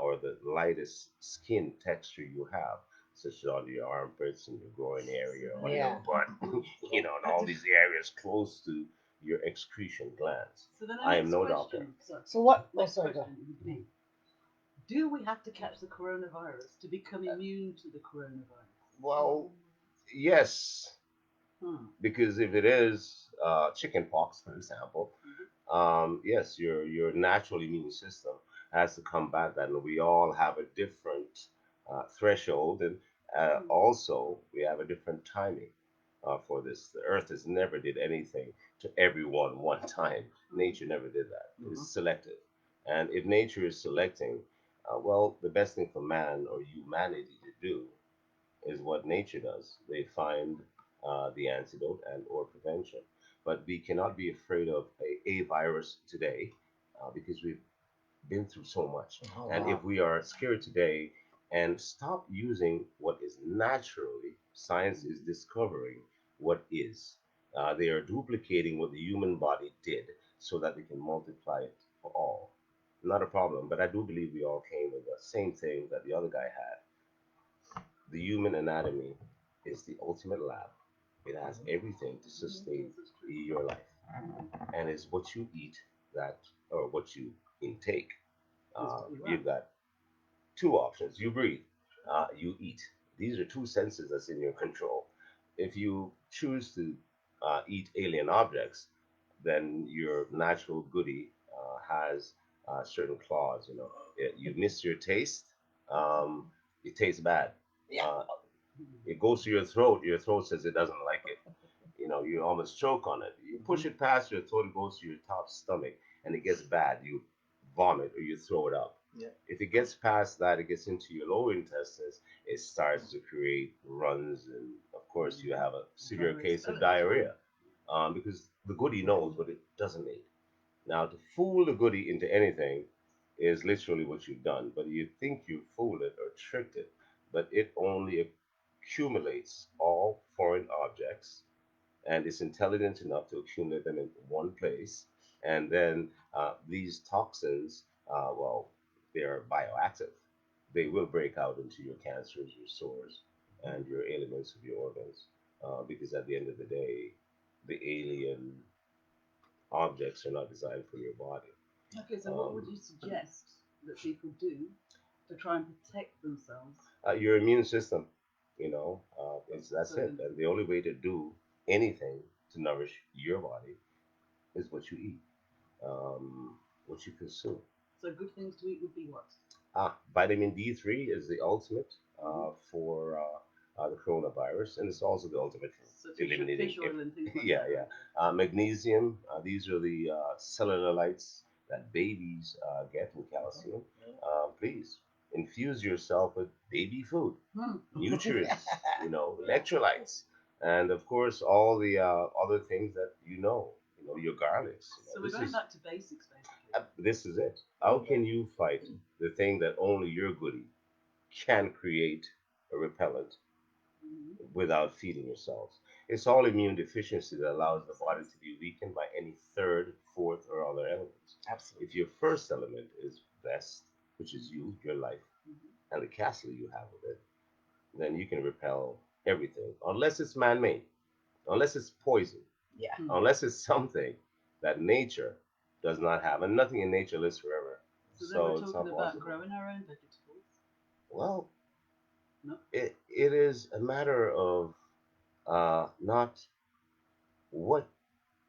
or the lightest skin texture you have, such as on your armpits and your groin area, on Yeah. your butt, and all these areas close to your excretion glands. So then the I am next no question, doctor. So what? Oh, next sorry, go. question would be, do we have to catch the coronavirus to become immune to the coronavirus? Well, yes, Hmm. because if it is chicken pox, for example, yes, your natural immune system has to combat that, and we all have a different threshold, and also we have a different timing for this. The Earth has never did anything to everyone one time. Nature never did that. It's selective, and if nature is selecting, well, the best thing for man or humanity to do is what nature does. They find the antidote and or prevention. But we cannot be afraid of a virus today because we've been through so much. Oh, And wow. if we are scared today and stop using what is naturally, science is discovering what is. They are duplicating what the human body did so that they can multiply it for all. Not a problem, but I do believe we all came with the same thing that the other guy had. The human anatomy is the ultimate lab. It has everything to sustain your life, and it's what you eat that, or what you intake. You've got two options. You breathe, you eat. These are two senses that's in your control. If you choose to eat alien objects, then your natural goodie has certain clause. You miss your taste. Um, it tastes bad. Uh, it goes to your throat. Your throat says it doesn't like it. You almost choke on it. You push it past your throat, it goes to your top stomach, and it gets bad. You vomit or you throw it up. If it gets past that, it gets into your lower intestines, it starts to create runs, and of course, you have a severe case of diarrhea because the goodie knows what it doesn't need. Now, to fool the goodie into anything is literally what you've done, but you think you fooled it or tricked it, but it only accumulates all foreign objects and is intelligent enough to accumulate them in one place. And then these toxins, well, they are bioactive. They will break out into your cancers, your sores, and your ailments of your organs. Because at the end of the day, the alien objects are not designed for your body. Okay, so what would you suggest that people do to try and protect themselves? Your immune system, that's it. And the only way to do anything to nourish your body is what you eat, what you consume. So good things to eat would be what? Vitamin D3 is the ultimate for the coronavirus, and it's also the ultimate So for eliminating. fish oil and things like Yeah, that. yeah. Magnesium. These are the cellular lights that babies get in calcium. Please infuse yourself with baby food, nutrients, electrolytes, and of course all the other things that your garlics. So we're going back to basics, basically. This is it. How can you fight the thing that only your goodie can create a repellent without feeding yourselves? It's all immune deficiency that allows the body to be weakened by any third, fourth, or other elements. Absolutely. If your first element is best, which is you, your life, and the castle you have with it, then you can repel everything, unless it's man made, unless it's poison, Yeah. unless it's something that nature does not have, and nothing in nature lives forever. So then So we're it's not talking about possible. growing our own vegetables. Well, No. it is a matter of not what,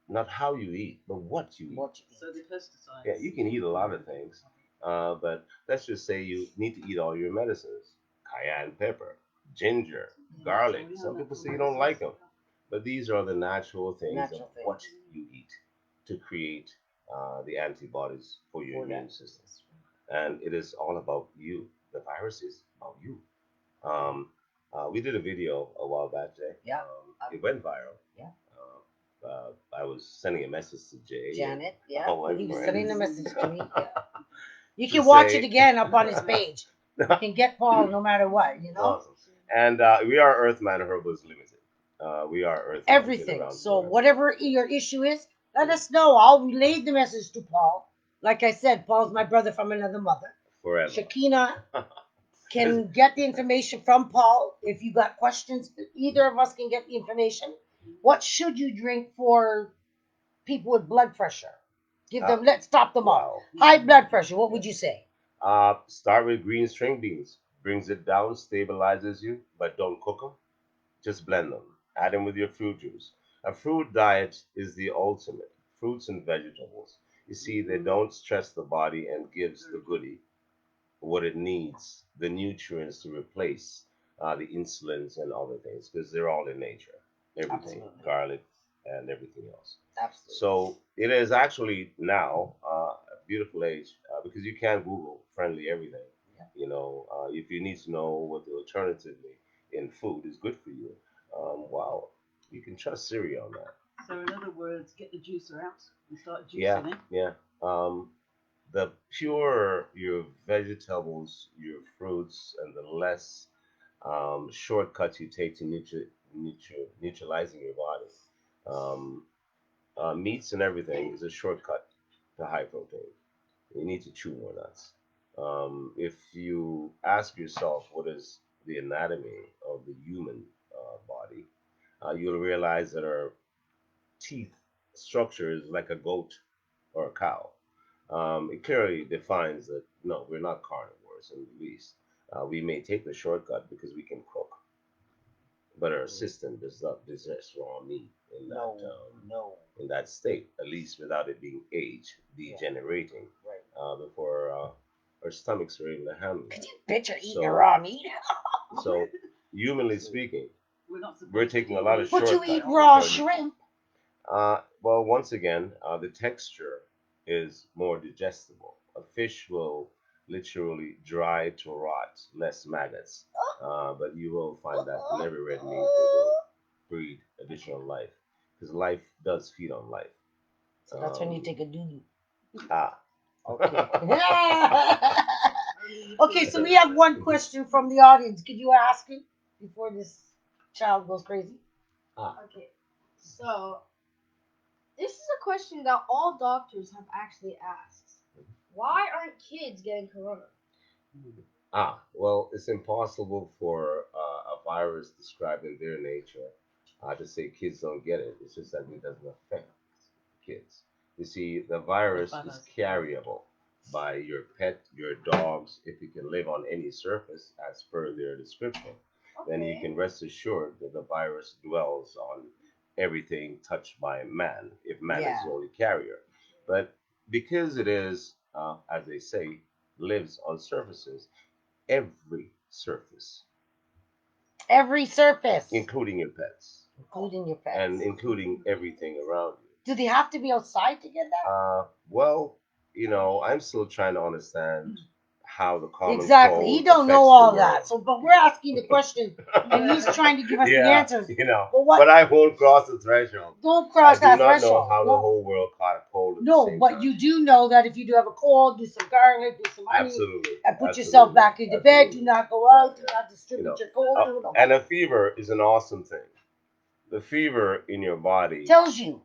not how you eat, but what you eat. What you So the pesticides. Yeah, you can eat a lot of things, but let's just say you need to eat all your medicines: cayenne pepper, ginger, garlic. Some people say you don't like them, but these are the natural things of natural things. what you eat to create the antibodies for your For that. immune system. And it is all about you. The virus is about you. Um, we did a video a while back, Jay. Yeah. It went viral. Yeah. I was sending a message to Jay. Janet, yeah. all my He was friends. sending a message to me. Yeah. You To can watch say- it again up on his page. You can get Paul no matter what, you know? Awesome. And we are Earthman Herbals Limited. We are Earthman. Been Everything. around So forever. whatever your issue is, let us know. I'll relay the message to Paul. Like I said, Paul's my brother from another mother. Forever. Shakina can get the information from Paul. If you got questions, either of us can get the information. What should you drink for people with blood pressure? Give them, let's stop them all. Wow. High blood pressure, what would you say? Start with green string beans. Brings it down, stabilizes you, but don't cook them. Just blend them. Add them with your fruit juice. A fruit diet is the ultimate. Fruits and vegetables. You see, they don't stress the body and gives the goodie what it needs, the nutrients to replace the insulins and other things, because they're all in nature. Everything, Absolutely. garlic and everything else. Absolutely. So it is actually now a beautiful age because you can Google friendly everything. Yeah. You know, if you need to know what the alternatively in food is good for you, wow, you can trust Siri on that. So in other words, get the juicer out and start Yeah, juicing it. yeah. The purer your vegetables, your fruits, and the less shortcuts you take to neutralizing your body. Um, Meats and everything is a shortcut to high protein. You need to chew more nuts. If you ask yourself what is the anatomy of the human body, you'll realize that our teeth structure is like a goat or a cow. It clearly defines that no, we're not carnivores in the least. We may take the shortcut because we can cook, but our system does not digest raw meat in that in that state, at least without it being aged, degenerating, before our stomachs are able to handle Could that. you picture eating So- raw meat? So, humanly speaking, We're not supposed we're to taking eat a lot of meat. But you shortcuts. eat raw for- shrimp. Well, once again, the texture is more digestible. A fish will literally dry to rot, less maggots. But you will find that in every red meat, it will breed additional life. Because life does feed on life. So that's when you take a doo-doo. Ah. Okay. Okay, so we have one question from the audience. Could you ask it before this child goes crazy? Okay, so this is a question that all doctors have actually asked. Why aren't kids getting corona? Well, it's impossible for a virus described in their nature to say kids don't get it. It's just that it doesn't affect kids. You see, the virus is carryable by your pet, your dogs, if it can live on any surface as per their description. Then you can rest assured that the virus dwells on everything touched by man, if man is the only carrier. But because it is, as they say, lives on surfaces, every surface, Every surface, including your pets, including your pets, and including everything around you. do they have to be outside to get that? Well, I'm still trying to understand how the common Exactly. cold He don't affects know the all world. that. So, but we're asking the question, and he's trying to give us the Yeah, answers. But what? But I won't cross the threshold. Don't cross I that do not know threshold. how the No, whole world caught a cold at the no, same but time. you do know that if you do have a cold, do some garlic, do some honey, Absolutely. and put yourself back into bed. Do not go out. Do not distribute your cold. No. And a fever is an awesome thing. The fever in your body Tells you.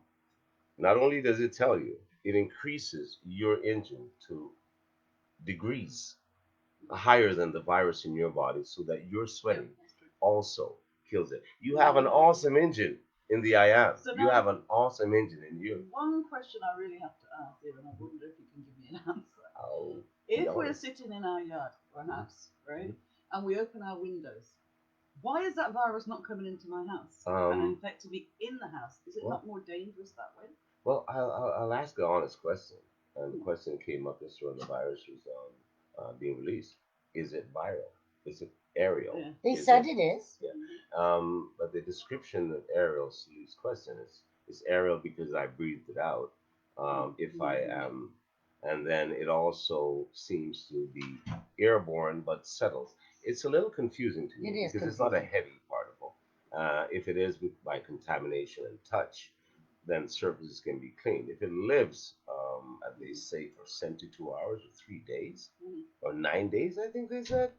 not only does it tell you, it increases your engine to degrees higher than the virus in your body so that your sweating also kills it. You have an awesome engine in the I am. So You now- have an awesome engine in you. One question I really have to ask here, and I wonder if you can give me an answer. Oh. If we're sitting in our yard or house, right, and we open our windows, why is that virus not coming into my house and infecting me in the house? Is it not more dangerous that way? Well, I'll ask an honest question, and the question came up just when the virus was being released. Is it viral? Is it aerial? Yeah. They Is said it? it is. Yeah. But the description of aerial's question is aerial because I breathed it out. If I am, and then it also seems to be airborne but settles. It's a little confusing to It me is because it's not a confusing. heavy particle. If it is by contamination and touch, then surfaces can be cleaned. If it lives, at least say for 72 hours or 3 days or 9 days, I think they said,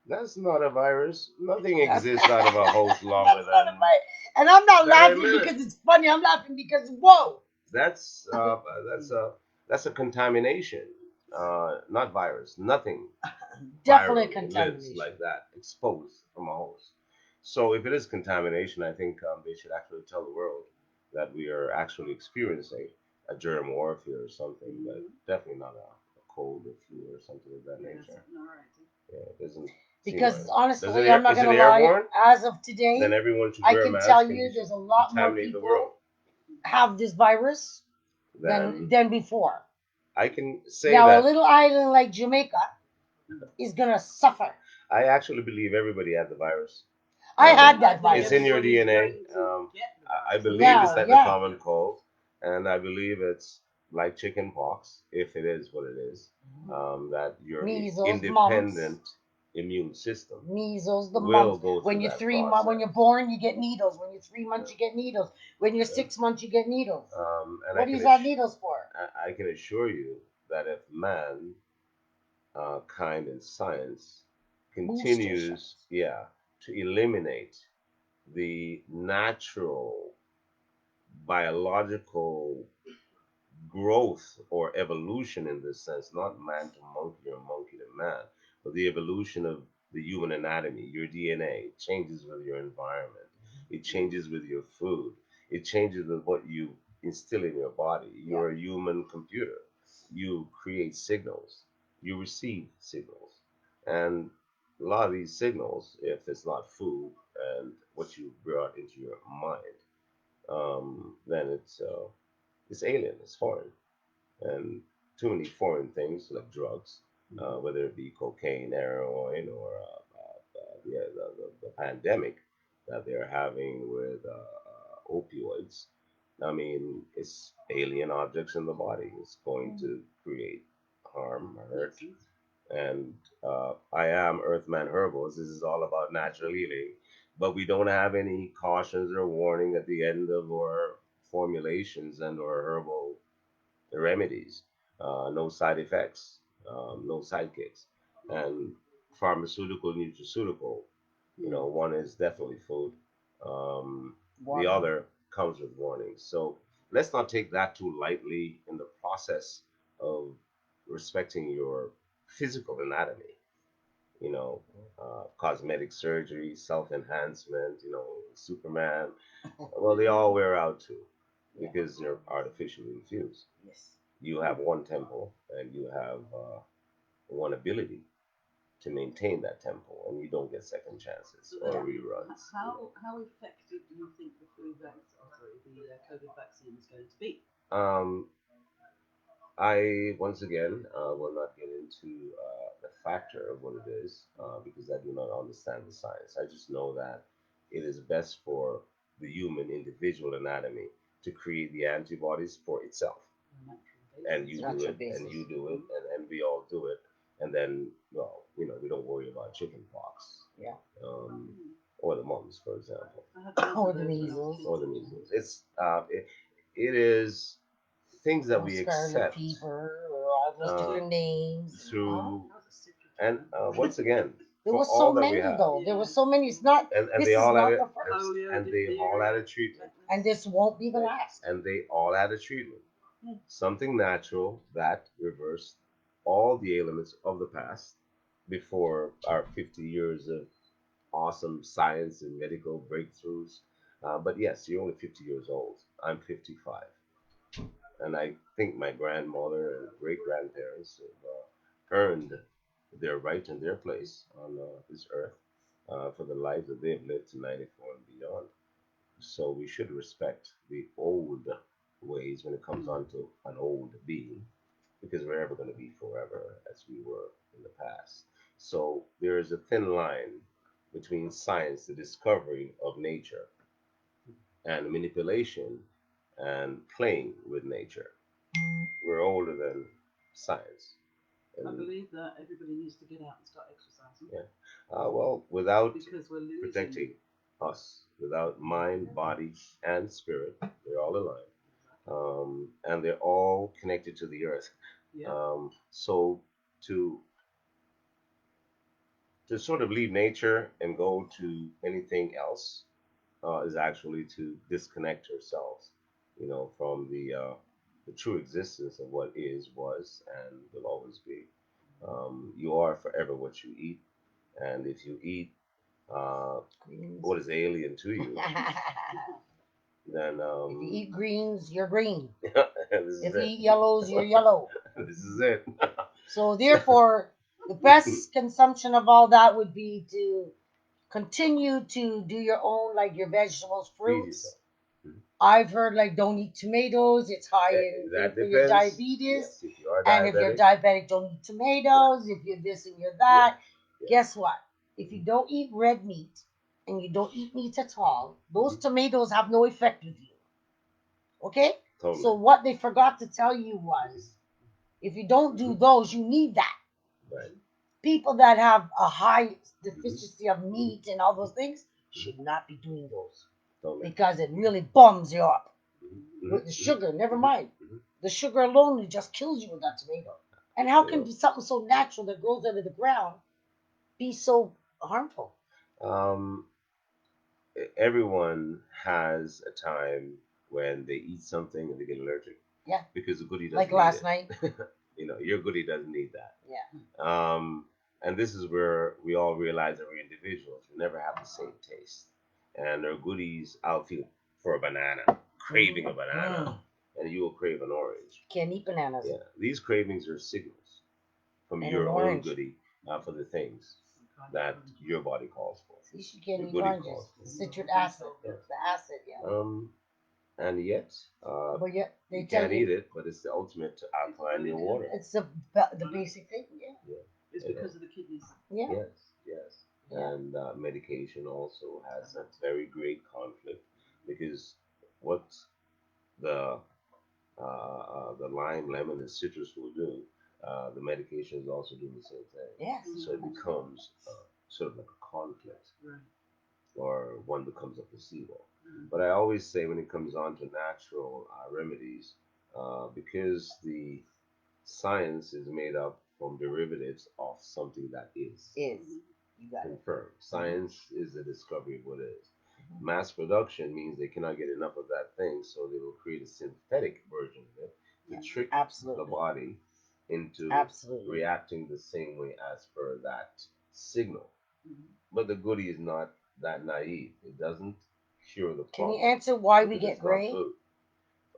that's not a virus. Nothing That's, exists out of a host longer that's not a than fight. And I'm not 7 laughing minutes. because it's funny. I'm laughing because whoa, That's that's a that's a contamination, not virus. Nothing definitely virally lives contamination. like that, exposed from a host. So if it is contamination, I think they should actually tell the world that we are actually experiencing a germ warfare or something, but definitely not a cold or flu or something of that nature. Yeah, it doesn't seem right. Because honestly, I'm not Is it gonna lie. airborne? As of today, Then everyone should I wear a can tell mask and you there's a lot more contaminate the world. people have this virus Then than before. I can say Now, a that little island like Jamaica is gonna suffer. I actually believe everybody had the virus. I had I that think It's in virus. your everybody's DNA. going to get the I virus. believe it's Yeah, like the yeah. common cold, and I believe it's like chicken pox, if it is what it is, that your Measles, mumps, independent immune system measles, the will mumps. go When through you're that 3 months, when process. you're born, you get needles. When you're 3 months, you get needles. When you're 6 months, you get needles. And What do you have needles for? I can assure you that if man, kind and science Booster continues, shots. yeah, to eliminate the natural biological growth or evolution in this sense, not man to monkey or monkey to man, but the evolution of the human anatomy, your DNA changes with your environment, it changes with your food, it changes with what you instill in your body. Yeah. You're a human computer. You create signals, you receive signals. And a lot of these signals, if it's not food and what you brought into your mind, then it's alien, it's foreign, and too many foreign things like drugs, whether it be cocaine, heroin, or the pandemic that they're having with opioids. I mean, it's alien objects in the body. It's going to create harm, hurt, and I am Earthman Herbals. This is all about natural healing, but we don't have any cautions or warning at the end of our formulations and or herbal remedies. No side effects, no sidekicks, and pharmaceutical, nutraceutical. One is definitely food. The Water. other comes with warnings. So let's not take that too lightly in the process of respecting your physical anatomy. Cosmetic surgery, self enhancement. Superman. Well, they all wear out too Yeah. because they're artificially infused. Yes. You have one temple and you have one ability to maintain that temple, and you don't get second chances So or then, reruns. how effective do you think the COVID vaccine is going to be? Um, I once again will not get into the factor of what it is because I do not understand the science. I just know that it is best for the human individual anatomy to create the antibodies for itself. And you do Natural it, and basis. you do it, and we all do it, and then, well, we don't worry about chicken pox, Yeah. um, or the mumps, for example, Or the measles. or the measles. It is things that Or we scarlet accept fever, or all those uh, different names. through, and once again, There for was so all that we many have, though. There was so many. It's not. and This they is all had not it, the first, and they all had a treatment, and this won't be the last. and they all had a treatment. Something natural that reversed all the ailments of the past before our 50 years of awesome science and medical breakthroughs. But yes, you're only 50 years old. I'm 55. And I think my grandmother and great grandparents have earned their right and their place on this earth for the life that they've lived to 94 and beyond. So we should respect the old ways when it comes on to an old being, because we're ever going to be forever as we were in the past. So there is a thin line between science, the discovery of nature, and manipulation and playing with nature. We're older than science. I And believe that everybody needs to get out and start exercising yeah, well, without because we're losing. protecting us, without mind, body, and spirit, they're all aligned. And they're all connected to the earth. Yeah. So to sort of leave nature and go to anything else is actually to disconnect ourselves, from the true existence of what is, was, and will always be. You are forever what you eat, and if you eat Greens. what is alien to you, then If you eat greens, you're green. this is If you it. eat yellows, you're yellow. This is it. So therefore, the best consumption of all that would be to continue to do your own, like your vegetables, Feed fruits. yourself. Mhm. I've heard like don't eat tomatoes. It's high in That for your depends. diabetes. Yes, if you are And if you're diabetic, diabetic, don't eat tomatoes. If you're this and you're that, yeah. guess what? If you don't eat red meat and you don't eat meat at all, those tomatoes have no effect with you. Okay? Totally. So what they forgot to tell you was, if you don't do those, you need that. Right. People that have a high deficiency of meat and all those things should not be doing those Totally. because it really bums you up Mhm. with the sugar. Never mind. Mhm. The sugar alone it just kills you with that tomato. And how can Yeah. something so natural that grows out of the ground be so harmful? Um, Everyone has a time when they eat something and they get allergic. Yeah. Because the goodie doesn't Like need last it. night. Your goodie doesn't need that. Yeah. And this is where we all realize that we're individuals. We never have the same taste. And our goodies, I'll feel for a banana, craving a banana, and you will crave an orange. Can't eat bananas. Yeah, these cravings are signals from And your an own orange. goodie for the things that your body calls for. See, she can't Your eat goodie oranges. calls for. Citric acid. Yeah. The acid, yeah. And yet, But yet they you tell can't you eat it, but it's the ultimate to alkaline your water. it's the basic thing. Yeah. Yeah. It's because of the kidneys. Yeah. Yes, yes. Yeah. And medication also has a very great conflict because what the the lime, lemon, and citrus will do, the medication is also doing the same thing. Yes. So it becomes sort of like a conflict, Right. or one becomes a placebo. But I always say when it comes on to natural remedies, because the science is made up from derivatives of something that is Is. You got it. confirmed. Science is the discovery of what is. Mass production means they cannot get enough of that thing, so they will create a synthetic version of it to trick Absolutely. the body into Absolutely. reacting the same way as per that signal. But the goodie is not that naive. It doesn't cure the Can problem. you answer why we because get it's not gray? food.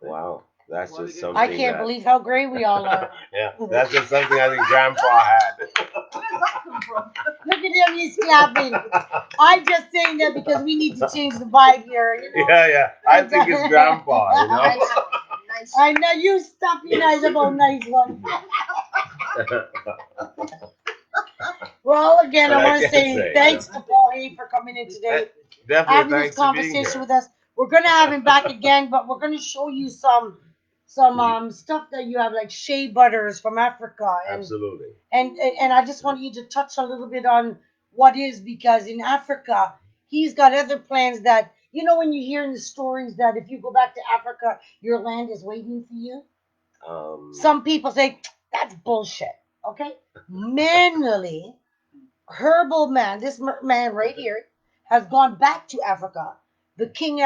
Wow, that's Why we just get something I can't that. believe how gray we all are. Yeah, that's just something I think Grandpa had. Where did that come from? Look at him, he's clapping. I'm just saying that because we need to change the vibe here, you know. Yeah, yeah. I think it's Grandpa. Nice one. Nice I know you stop your nice about nice one. Well, again, But I I want to can't say say, thanks to Paul Hay for coming in today, Definitely having this thanks for being conversation here. with us. We're gonna have him back again, but we're gonna show you some stuff that you have like shea butters from Africa, Absolutely. and I just want you to touch a little bit on what is, because in Africa he's got other plans that when you hear in the stories that if you go back to Africa your land is waiting for you. Some people say that's bullshit. Okay, manually herbal man, this man right here has gone back to Africa. The king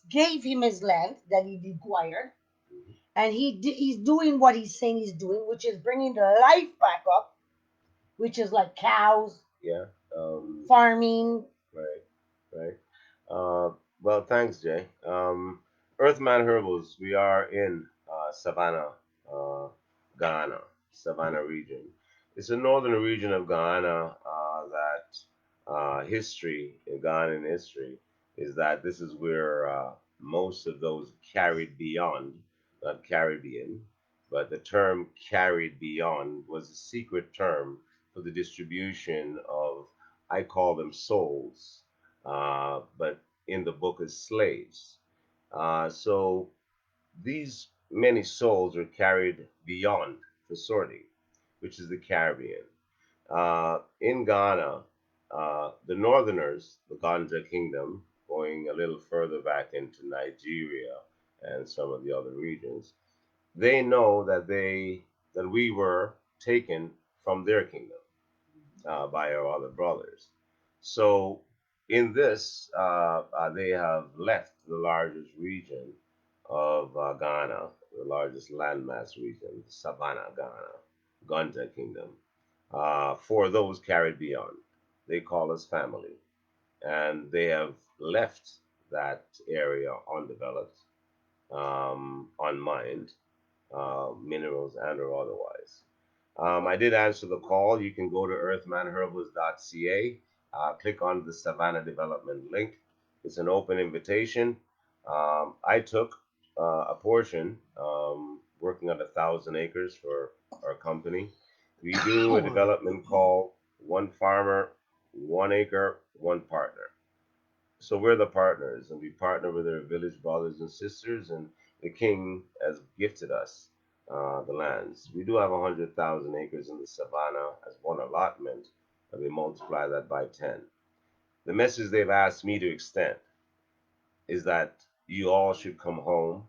gave him his land that he required, and he's doing what he's saying he's doing, which is bringing the life back up, which is like cows, Yeah. farming. Right. Right. Well, thanks, Jay. Earthman Herbals. We are in Savannah, Ghana, Savannah region. It's a northern region of Ghana that history, in Ghanaian history, is that this is where most of those carried beyond, not Caribbean, but the term carried beyond was a secret term for the distribution of, I call them souls, but in the book as slaves. So these many souls are carried beyond for sorting, which is the Caribbean. In Ghana, the Northerners, the Ganja Kingdom, going a little further back into Nigeria and some of the other regions, they know that we were taken from their kingdom by our other brothers. So in this, they have left the largest region of Ghana, the largest landmass region, Savannah, Ghana, Ganja Kingdom, for those carried beyond. They call us family, and they have left that area undeveloped, unmined, minerals and or otherwise. I did answer the call. You can go to earthmanherbals.ca, click on the Savannah Development link. It's an open invitation. I took a portion, working on 1,000 acres for our company. We do a development called One Farmer, 1 Acre, One Partner. So we're the partners, and we partner with our village brothers and sisters, and the king has gifted us the lands. We do have 100,000 acres in the savannah as one allotment, and we multiply that by 10. The message they've asked me to extend is that you all should come home.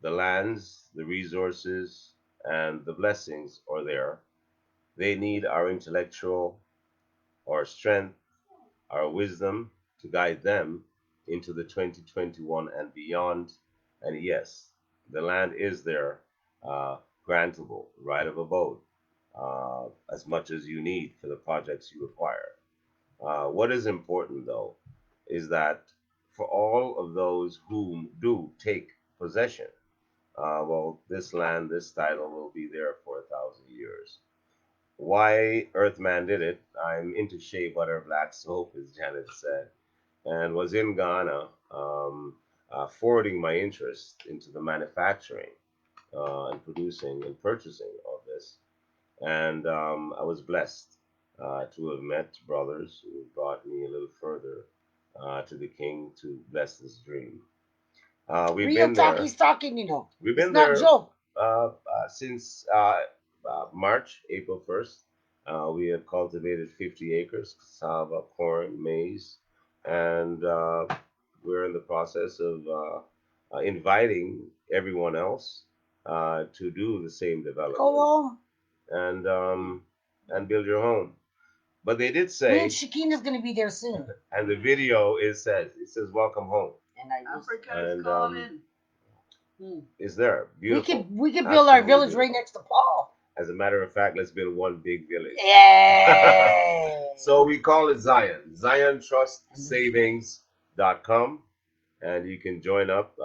The lands, the resources, and the blessings are there. They need our intellectual, our strength, our wisdom to guide them into the 2021 and beyond. And yes, the land is there, grantable, right of abode, as much as you need for the projects you require. What is important though is that for all of those who do take possession, well, this land, this title will be there for 1,000 years. Why Earthman did it? I'm into shea butter, black soap, as Janet said, and was in Ghana, forwarding my interest into the manufacturing and producing and purchasing of this. And I was blessed to have met brothers who brought me a little further to the king to bless this dream. We've Real been talk there. is talking, you know. We've It's been not there joke. since March, April 1st. We have cultivated 50 acres, cassava, corn, maize, and we're in the process of inviting everyone else to do the same Go development home. and um, and build your home. But they did Me and say, Shakina's gonna be there soon. and the video it says welcome home, And I just, Africa's and calling. it's there, beautiful. we could build our Absolutely village right beautiful. next to Paul. As a matter of fact, let's build one big village. Yeah. So we call it Zion, ZionTrustSavings.com, and you can join up.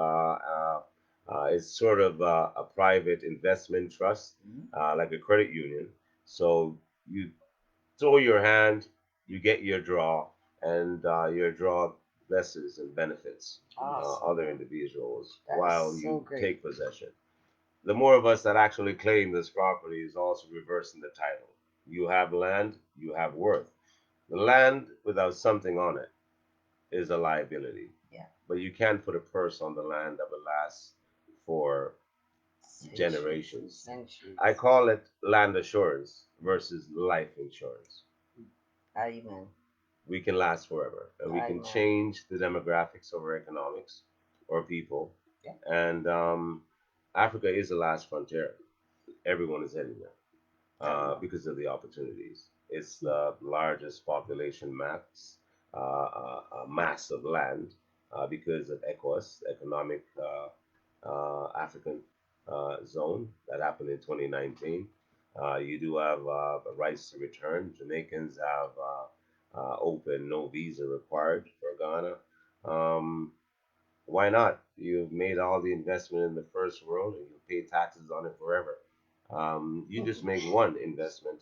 It's sort of a private investment trust, like a credit union. So you throw your hand, you get your draw, and your draw blesses and benefits Awesome. other individuals That is while so you great. take possession. The more of us that actually claim this property is also reversing the title. You have land, you have worth. The land without something on it is a liability. Yeah. But you can't put a purse on the land that will last for generations. Centuries. I call it land assurance versus life insurance. Amen. We can last forever, and we can Amen. change the demographics of our economics or people. Yeah. And Africa is the last frontier. Everyone is heading there because of the opportunities. It's the largest population mass of land because of ECOWAS, Economic African Zone, that happened in 2019. You do have rights to return. Jamaicans have open, no visa required for Ghana. Um, why not? You've made all the investment in the first world and you pay taxes on it forever. You just make one investment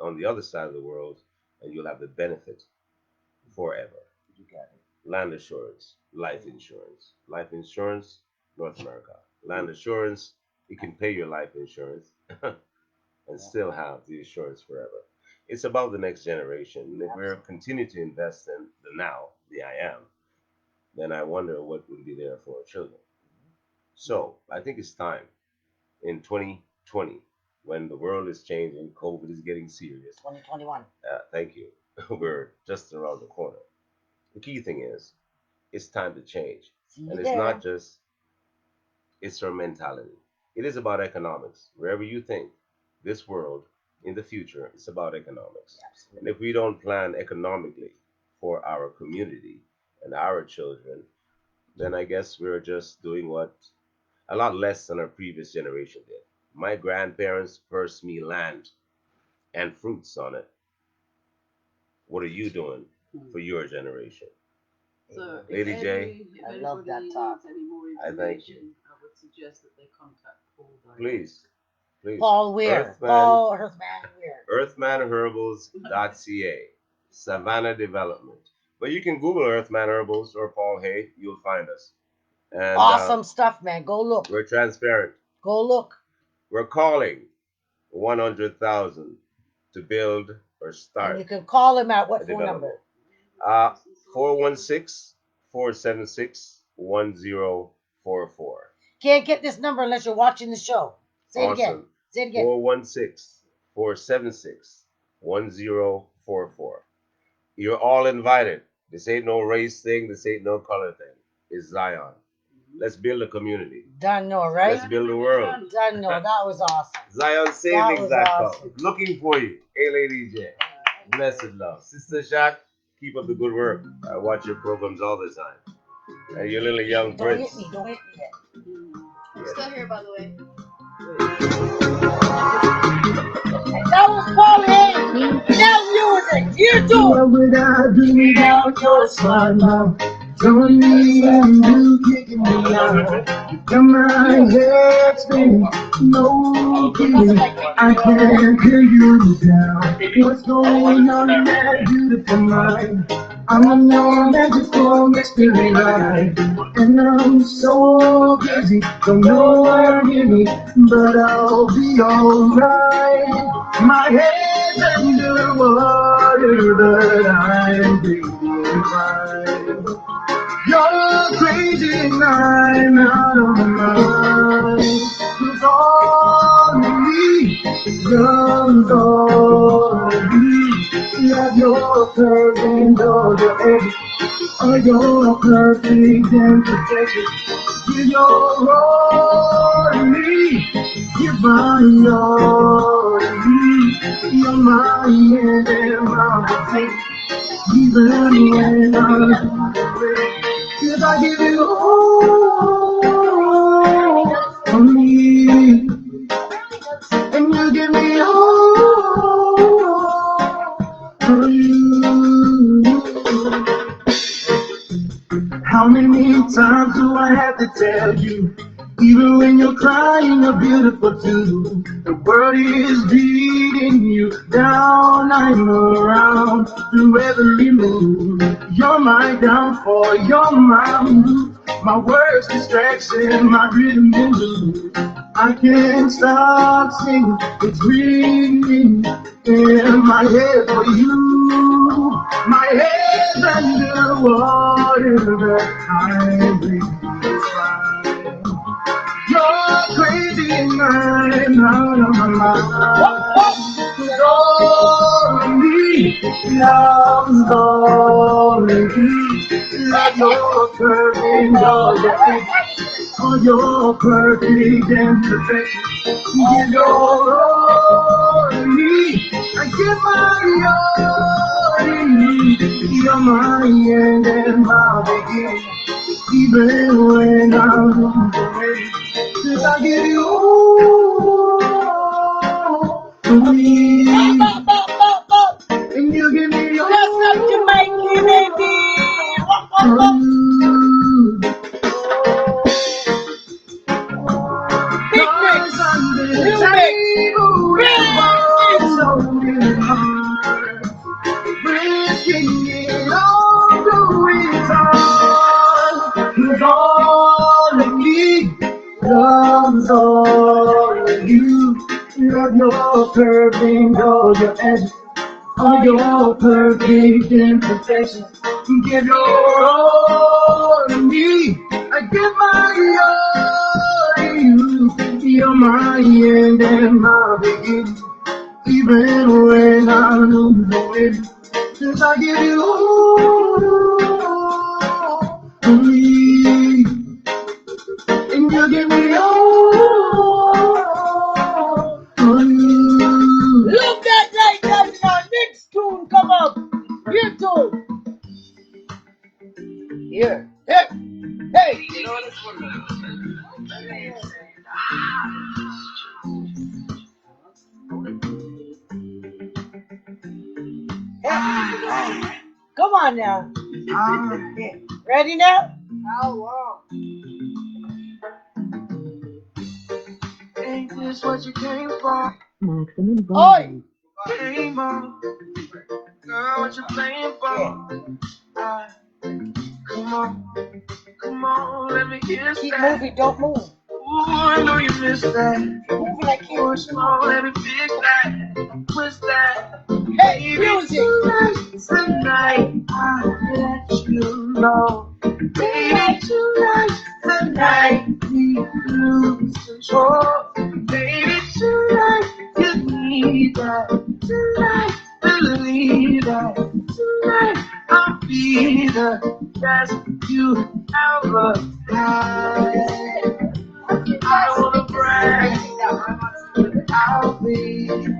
on the other side of the world, and you'll have the benefit forever. You got it. Land assurance, life insurance. Life insurance, North America. Land assurance, you can pay your life insurance and still have the assurance forever. It's about the next generation. If we're continue to invest in the now, the I am, then I wonder what would be there for our children. So I think it's time in 2020, when the world is changing, COVID is getting serious. 2021. Thank you. We're just around the corner. The key thing is, it's time to change. And it's not just, it's our mentality. It is about economics. Wherever you think, this world in the future, it's about economics. Absolutely. And if we don't plan economically for our community and our children, then I guess we're just doing what a lot less than our previous generation did. My grandparents cursed me land and fruits on it. What are you doing for your generation? So, Lady J, I love that needs talk. any more I thank you. information, I would suggest that they contact Paul directly. Please, please. Paul Weir. Paul Earthman Weir. Earthmanherbals.ca, Savannah Development. But you can Google Earthman Herbals or Paul Hay, you'll find us. And Awesome stuff, man. Go look. we're transparent. Go look. We're calling 100,000 to build or start. And you can call him at what a phone development. number? 416-476-1044. Can't get this number unless you're watching the show. Say it again. Awesome. Say it again. 416-476-1044. You're all invited. This ain't no race thing. This ain't no color thing. It's Zion. Let's build a community. Done, no, right? Let's build a world. Done, no. That was awesome. Zion That Savings was Account. awesome. Looking for you. Hey, Lady J. Blessed love. Sister Shaq, keep up the good work. I watch your programs all the time. And your little young Don't hit prince. me. Don't hit me yet. I'm still here, by the way. That was Paul Hay. Now music. You do. What would I do without your smile now? Throwing me and you kicking me out. You got my head spinning, no kidding. I can't hear you down. What's going on in that beautiful mind? I'm on your magical mystery ride, and I'm so busy, don't know where to hear me, but I'll be alright. My head's underwater, but I'm breathing fine. You're crazy and I'm out of my mind. Cause all of me comes all of me. You have your curves and all your edges. All your perfect imperfections. Give your all to me. Give my all to me. You're my end and my beginning. Even when I'm away. If I give you all of me, and you give me all of you. How many times do I have to tell you? Even when you're crying, you're beautiful too. The world is beating you down. I'm around through every move. You're my downfall, you're my move. My worst distraction, my rhythm and blues. I can't stop singing, it's ringing in my head for you. My head's underwater, but I'm breathing fine. You're crazy and I'm out of my mind. Cause all of me loves all of you. Like your perfect, all your perfect imperfection. Give your all to me. I give my all to you. You're my end and my beginning. Even when I'm away, 'cause I give you all to me. And you give me all to Mikey, baby. Big mix. your perfect, all your edges, all your perfect imperfections. Give your all to me. I give my all to you. You're my end and my beginning. Even when I lose the wind, since I give you all to me, and you give me all to you. Look that like that now. Next tune come up. You too. Here. Hey. Hey. Hey. Come on now. Yeah. Ready now? How long? Ain't this what you came for? Oi. Came on, girl, what you playing for? Yeah. Come on, let me kiss Keep that. moving. Don't move. Ooh, I know you missed that. Move like you. Push on, let me fix that. Twist that. Hey, music. Tonight, I'll let you know. Baby, tonight, we lose control. Baby, tonight, you need that. Tonight, believe that. Tonight, I'll be the best you ever had. I don't wanna brag, I'll be the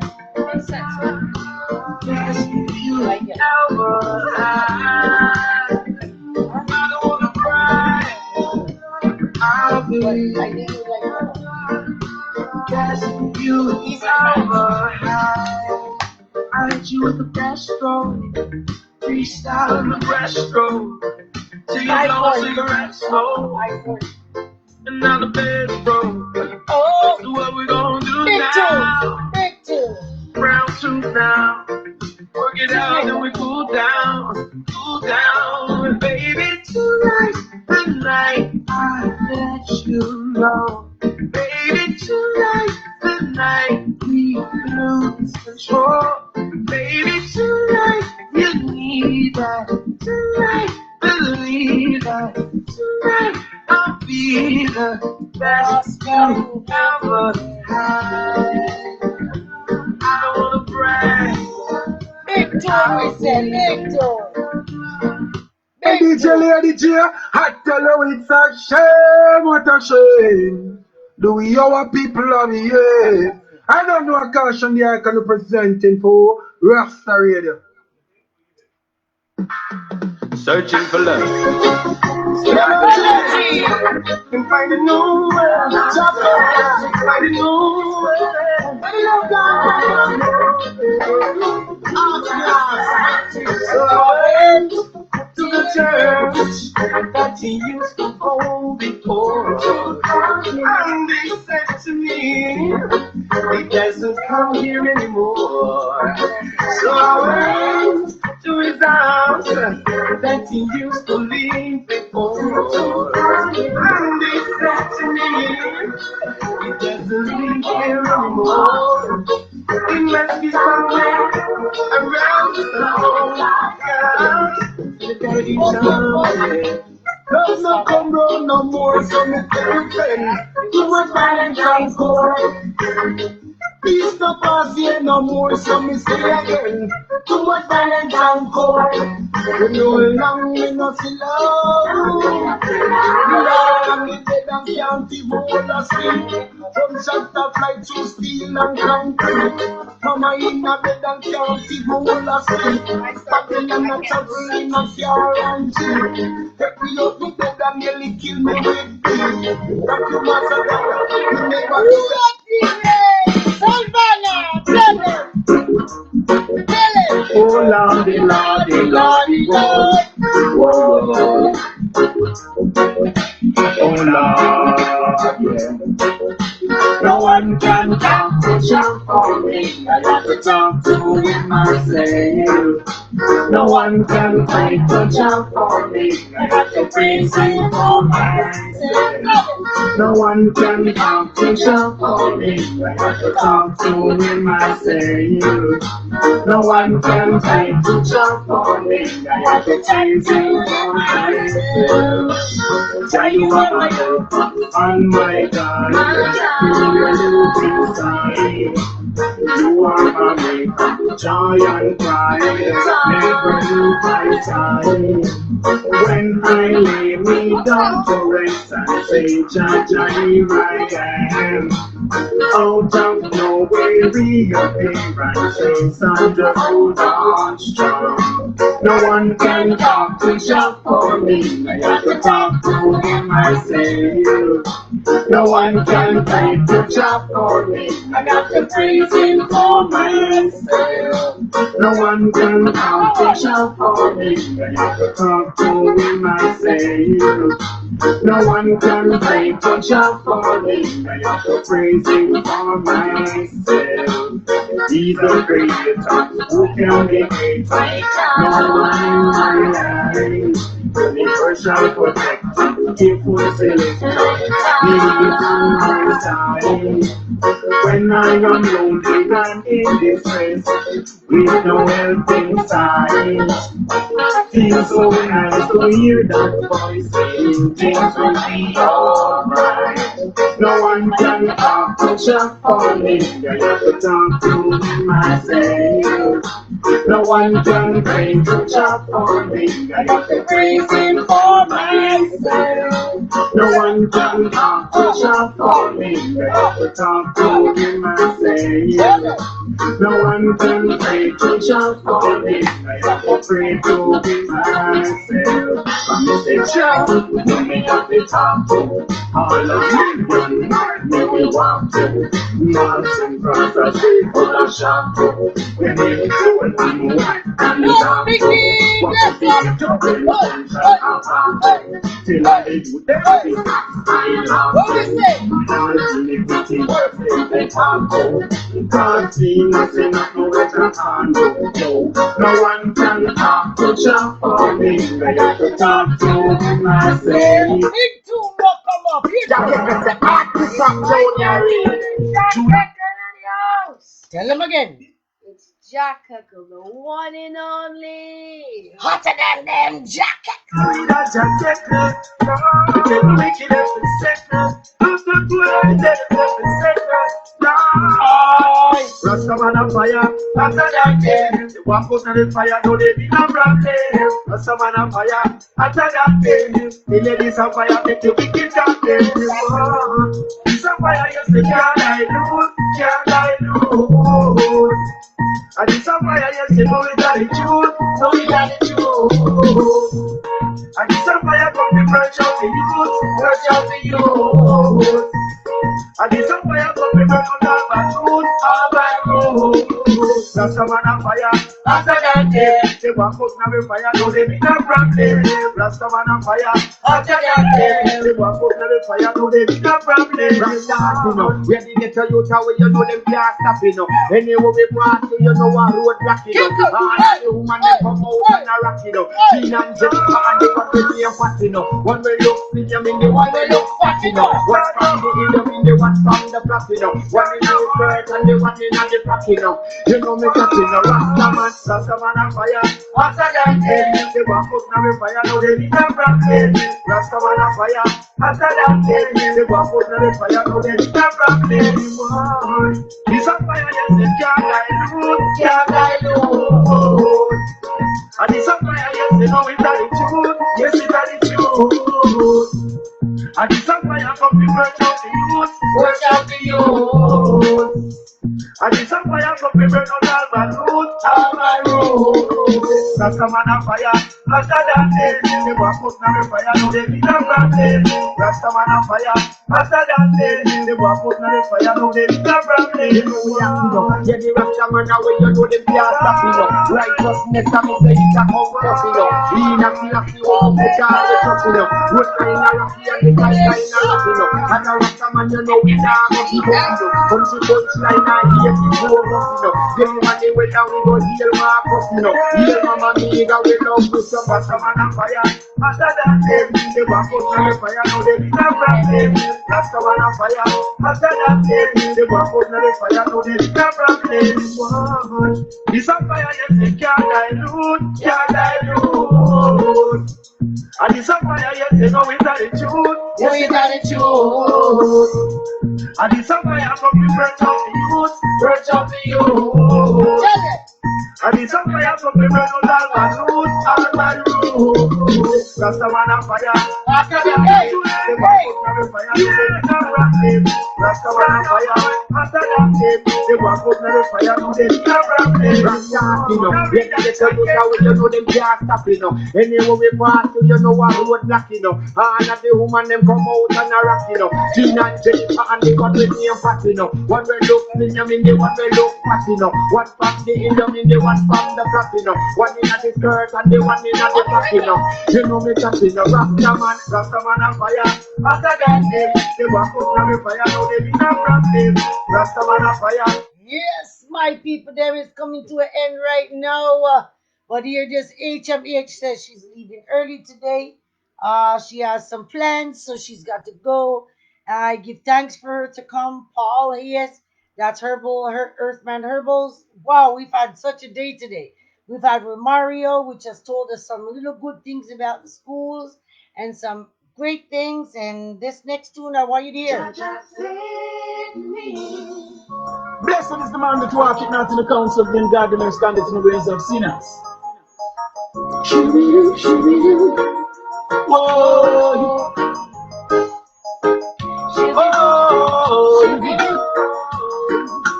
best you ever had. I don't wanna brag, I'll be the best you ever had. I hit you with the breaststroke, freestyle in the breaststroke, till you blow cigarette smoke. And now the bed's broke. Oh. So what we gonna do Big now? two. Big two. Round two now. Work it out and we cool down. Cool down. And baby, tonight, I let you know. Baby, tonight, we lose control. Baby, tonight, you need that. Tonight, believe that. Tonight, I'll be the best you ever had. I don't wanna brag. Big two, we said. Big two. Hey, Big DJ, two. Lady J, I tell you it's a shame, what a shame. Do we our people on the air? I don't know a caution the I can representing for Rasta Radio. Searching for love. Energy. Can find a new way. Chopper. Find a new way. So I went to the church that he used to go before. And they said to me, he doesn't come here anymore. So I went to his house that he used to live before. And they said to me, he doesn't live here anymore. He must be somewhere around the whole world. Dirty somewhere. Does not come round no more, so me tell you friend, you will find Valentine's Day. Peace not pass here no more, so me say again, too much Valentine's Day. You know long me no see love. Long me dead and can't even hold a still. Gunshot that fly through steel and concrete. Mama in a bed and can't even hold a still. Stopping and a traveling in a car and jeep. Take me up to bed and nearly kill me with beat. That you must have done, you never do that. Savannah, tell him. Tell him. Oh Lordy, Lordy, Lordy, Lord. Whoa, whoa. Oh Lord, yeah. No one can talk to jump for me. I got to talk to him myself. No one can fight the jump for me. I got to praise him for myself. No one can talk to jump for me. I got to talk to him myself. No one can fight to jump for me. I got to praise him for myself. Jah, you are my help and my God. You are the inside. You are my maker, joy and pride, never leave my side. When I lay me down to rest, I say, Jah, Jah, here I am. Out of nowhere, reappearances, and just hold on strong. No one can talk to Jah for me, I have to talk to him myself. No one can fight the job for me. I got to praise him for myself. No one can count the job for me. I got to talk to him myself. No one can fight the job for me. I got to praise him for myself. He's the creator who can be great. No one in my life. Universal protector, careful selection, he is on my side. When I am lonely and in distress, with no help inside, feels so nice to hear that voice saying things will be alright. No one can talk to Jah for me, I have to talk to myself. No one can pray to Jah for me, I have to praise him for myself. No one can talk to Jah for me, I have to talk to him myself. No one can pray to Jah for me, I have to pray to him myself. I'm say Jah, you me have to talk to all of you, me we walk to Mars and cross a street full of shop. When they do I'm white and dark. What the big trouble till I do them I love all iniquity they talk to. God see nothing of no way I can do. No one can talk to Jah for me. I have to talk to myself. Big two rock come up. Tell them again. It's Jack Heckle, the one and only. Hotter than them jacket. Rasta man on fire, after that day, the one put on the fire, no they be no problem. Rasta man on fire, after that day, the ladies on fire, make the wicked down there. This on fire, you say can't die lose. And this on fire, you say no we got the truth, no we got the truth. And this on fire, come to purge out the youth. And this on fire, come to burn out all my road. Rasta man on fire, after that day, they walk out now with fire, no they be no problem. Rasta man on fire, after that day, they walk out now with fire, no they be no problem. Rasta, you know, when they get a youth away, you know them can't stop, you know. Anyway we pass, you know a road block, you know. All the woman they come out and a rock, you know. Jean and Jennifer and the one with the fat, you know. One way look slim, you mean the one way look fat, you know. One from the hill, you mean the one from the block, you know. One in the skirt and the one in the block, you know. You know me catching a Rasta man on fire. After that day, they walk out now with fire, no they be no problem. Rasta man on fire. After that day, they walk out now with fire, no they be no problem. This on fire, yes, it can't die lose. And this on fire, yes, they know it's the truth, yes, it's the truth. And this on fire, come to work out the youth. And this on fire, come to burn out all my road. Rasta man on fire, after that day, they walk out now with fire, no they be no problem. Rasta man on fire, after that day, they walk out now with fire, no they be no problem. You know we have to know, yeah the Rasta man now when you know them can't stop, you know. Righteousness and me say it's a come up, you know. Lean and feel like you won't put all the trust, you know. Road kind of rocky and the guy kind of rocky, you know. And a Rasta man you know we now go keep up, you know. Country punch line and here keep go rough, you know. Them man they went down we go heal Marcus, you know. Tell Mama Miga we love to some Rasta man on fire. After that them, they walk out on the fire. Now they did not problem. Rasta man on fire. After that them, they walk out on the fire. Now they did not problem. This on fire, yes, they can't dilute, can't dilute. And this on fire, yes, they know it's not the truth. Yes, it's not the truth. And this on fire, from the birth of the youth, birth of the youth. And it's on fire from the birth of the root, Rasta man on fire. After the day, the fire, Rasta man on fire. After that day, they walk up the fire, Rasta, you know, they tell you how you know them can't stop, you know. Anyway we pass you, you know what road block, you know. And of the woman them come out and a rock, you know. Gina and Jennifer and the God with me and fat, you know. One will look in them in the one will look fat, you know. One from the in them in the one from the front, you know. One in the skirt and the one in the back, you know. You know me chatting, Rasta man on fire. After that day, they walk out on the fire, now they be not from Rasta man on fire. Yes, my people, there is coming to an end right now. But here, just HMH says she's leaving early today. She has some plans, so she's got to go. I give thanks for her to come. Paul, yes, that's Herbal, Earthman Herbals. Wow, we've had such a day today. We've had Romario, which has told us some little good things about the schools and some great things. And this next tune, I want you to hear. Blessed is the man that walketh not in the counsel of them godliness, standeth in the ways of sinners. Whoa.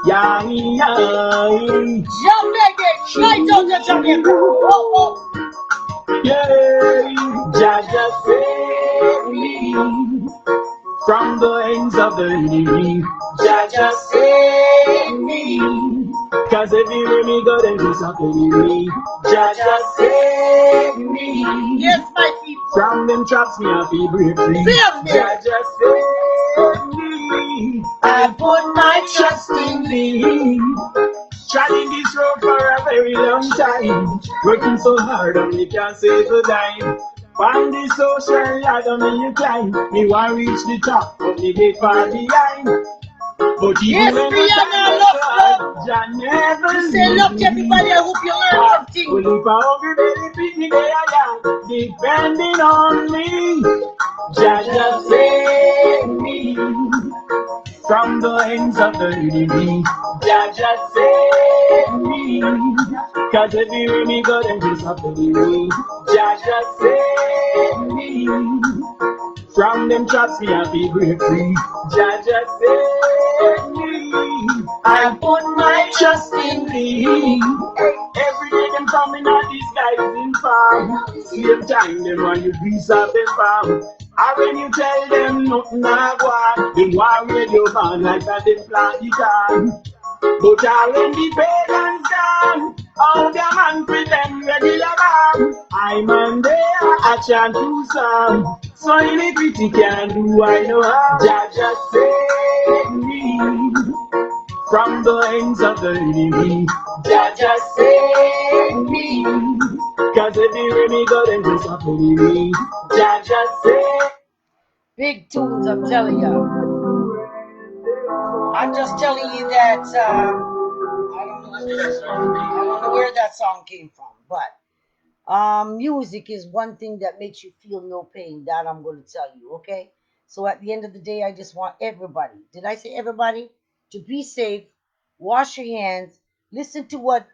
Yeah. Jamaica, right out of Jamaica. Yeah. Jaja save me from the ends of the enemy. Jaja save me, cause everywhere me go them disappoint me. Jaja save me. Yes, my people. From them traps me I feel break free. Jaja save me. I put my trust in thee. Trying this road for a very long time. Working so hard and me can't save a dime. On the social ladder me you climb. Me want reach the top, but me get far behind. But even when Rihanna, love. Jah never Say love to everybody. I hope you learn something. Well, if I hungry belly pick me there I am, depending on me. Jah just save me from the hands of the enemy. Jah just save me, cause everywhere me go them disappoint me. Jah just save me from them traps me I feel break free. Jah just save me. I put my trust in thee. Every day them coming out these guys in farm. Same time them want you piece of them farm. And when you tell them nothing I want, them want radio man like that them plant the can. But all when the pagans gone, all the man for them regular man. I'm on there, I chant two song. So iniquity can do I know how. Jah just save me from the hands of the enemy. Jah just save me, cause everywhere me go them disappoint me. Jah just save. Big tunes, I'm telling you. I'm just telling you that I don't know where that song came from, but music is one thing that makes you feel no pain. That I'm going to tell you, okay? So at the end of the day, I just want everybody, did I say everybody, to be safe, wash your hands, listen to what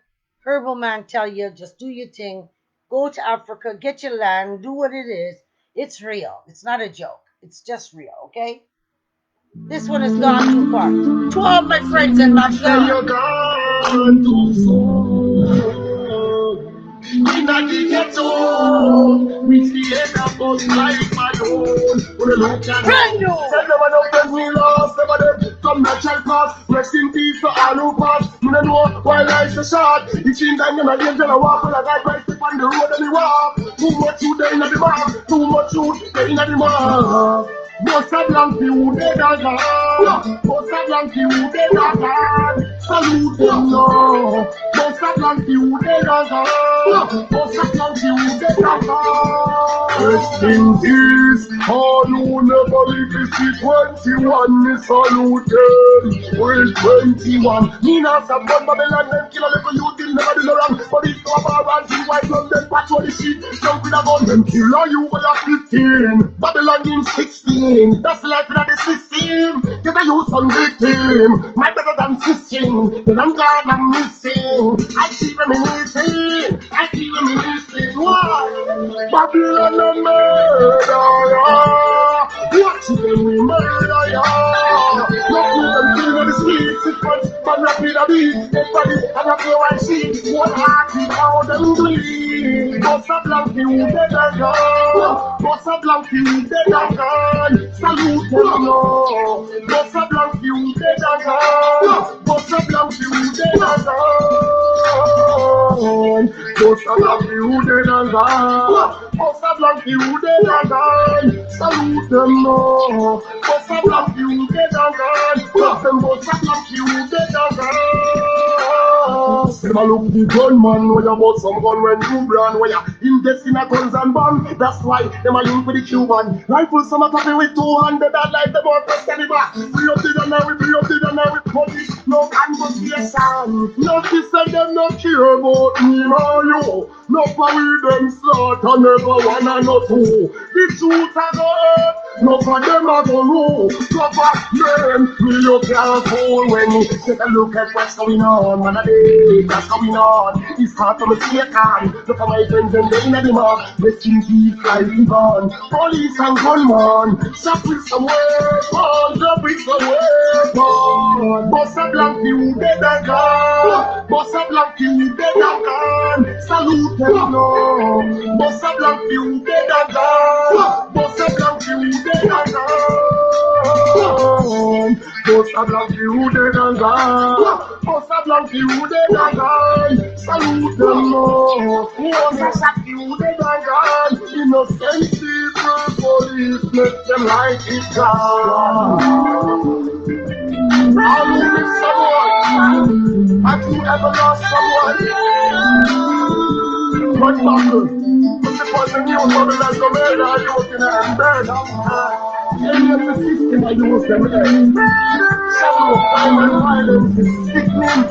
Herbal Man tell you, just do your thing, go to Africa, get your land, do what it is. It's real. It's not a joke. It's just real, okay? This one has gone too far. To all my friends and my Then you're family. gone too soon. In the ghetto, with the end of us like my own. When I look at Brand them, new. tell them I know them we lost. Them of them come natural pass. Rest in peace to all who pass. Me no know why life's so short. It seems like you're not angel. I walk with a guy right step on the road and he walk. Too much you there in the mark. Too much you there in the mark. Most of young people they don't know. Most of young people they don't know. Salute them, no. Bust a blank you dead as a. Bust a blank you dead as a. Rest in peace. All who never live to see 21, me salute them. We're 21. Me not some gun Babylon, them kill a little youth in never do no wrong. But it's no bar and see white blood, them patrol the shit. Jump with a gun, them kill a you when you're 15. Babylon in 16. That's like that the system. Get a youth on victim. My better than 16. Then I'm glad I'm missing. I keep reminiscing. I keep reminiscing. Why? Babylon a murderer. Watch them we murder ya. No food and kill on the streets. Six months, man rapid a beat. Dead body and a play white sheet. One heart is how them bleed. Bossa Blanc you dead and gone. Bossa Blanc you dead and gone. Salute them no. Bossa Blanc you dead and gone. Bossa Blanc you dead and gone. Bossa Blanc you dead and gone. Bossa Blanc you dead and gone. Salute them no. Bossa Blanc you dead and gone. Love them Bossa Blanc you dead and gone. Them a look the gunman where you bought some gun when you brand where you invest in a guns and bomb. That's why them a link with the Cuban rifles. Some a copy with 200 that like them all press caliber. Free up the gunner, we free up the gunner with police. No conversation. No kiss and them no care about me nor you. No for we them slaughter never one and no two. The truth a go up. No for them a go low. No for them me you can't fool when you take a look at what's going on. Man a day that's going on. It's hard to mistake on. Look at my friends and they in the mob. Rest in peace, I live on. Police and gunman. Shot with some weapons. Drop with some weapons. Bossa Blanc you dead and gone. Bossa Blanc you dead and gone. Salute them no. Bossa Blanc you dead and gone. Bossa Blanc you dead and gone. Bossa Blanc you dead and gone. Bossa Blanc you dead and gone. Salute them no. Bossa Blanc you dead and gone. Innocent people, police make them like it gone. I'll miss someone. Have you ever lost someone? What happened? But the person you know like a murder, you can have murder. Any of the system I use them in. Shallow crime and violence is sickening.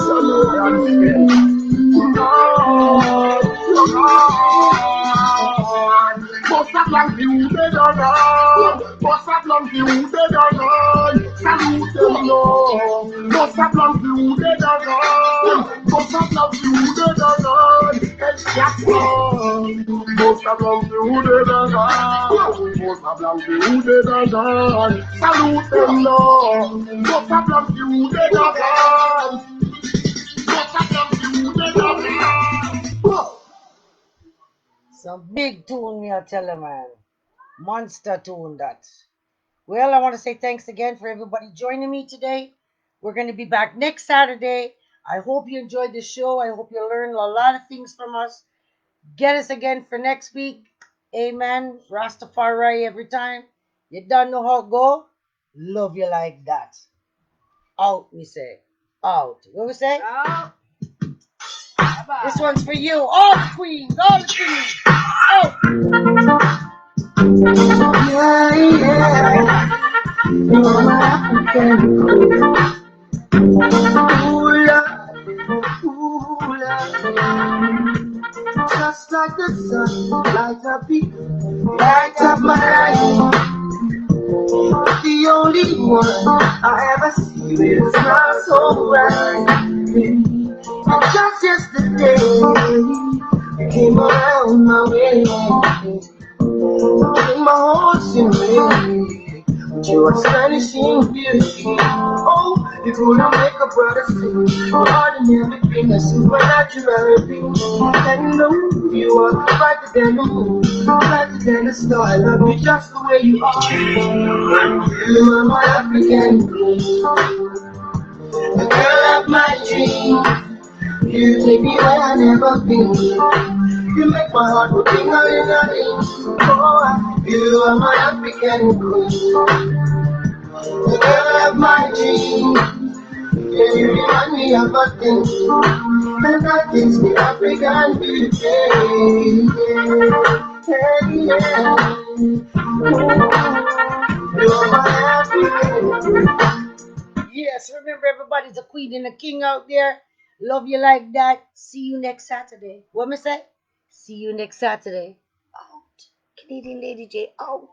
Shallow and skin. God. Bossa Blanc you dead or gone. Bossa Blanc you dead or gone. Salute them no. Bossa Blanc you dead or gone. Bossa Blanc you dead or gone. Bossa Blanc you dead or gone. Bossa Blanc you dead or gone. Salute them no. Bossa Blanc you dead or gone. Bossa Blanc you dead or gone. Some big tune, me I tell you, man. Monster tune that. Well, I want to say thanks again for everybody joining me today. We're going to be back next Saturday. I hope you enjoyed the show. I hope you learned a lot of things from us. Get us again for next week. Amen. Rastafari every time. You don't know how it go. Love you like that. Out, we say. Out. What we say? Out. Bye-bye. This one's for you. All the queens. All the queens. Out. Yeah, yeah. You're my African queen. Ooh, yeah. Ooh, yeah. Just like the sun, light up the, light up my life. The only one I ever see is not so bright. And just yesterday, you came around my way. In my horse in me, but you are astonishing beauty. Oh, you couldn't make a brother sing. Ordinary being a supernatural being. And no, you are brighter than the moon, brighter than the star. I love you just the way you are. You are my African queen, the girl of my dreams. You take me where I never been. You make my heart go ting-a-ling-a-ling. Oh, you are my African queen, the girl of my dreams. And me have a thing, and that is the African beauty. Hey, yeah. You're my happiness. Yes, remember everybody's a queen and a king out there. Love you like that. See you next Saturday. What me say? See you next Saturday. Out. Canadian Lady J out.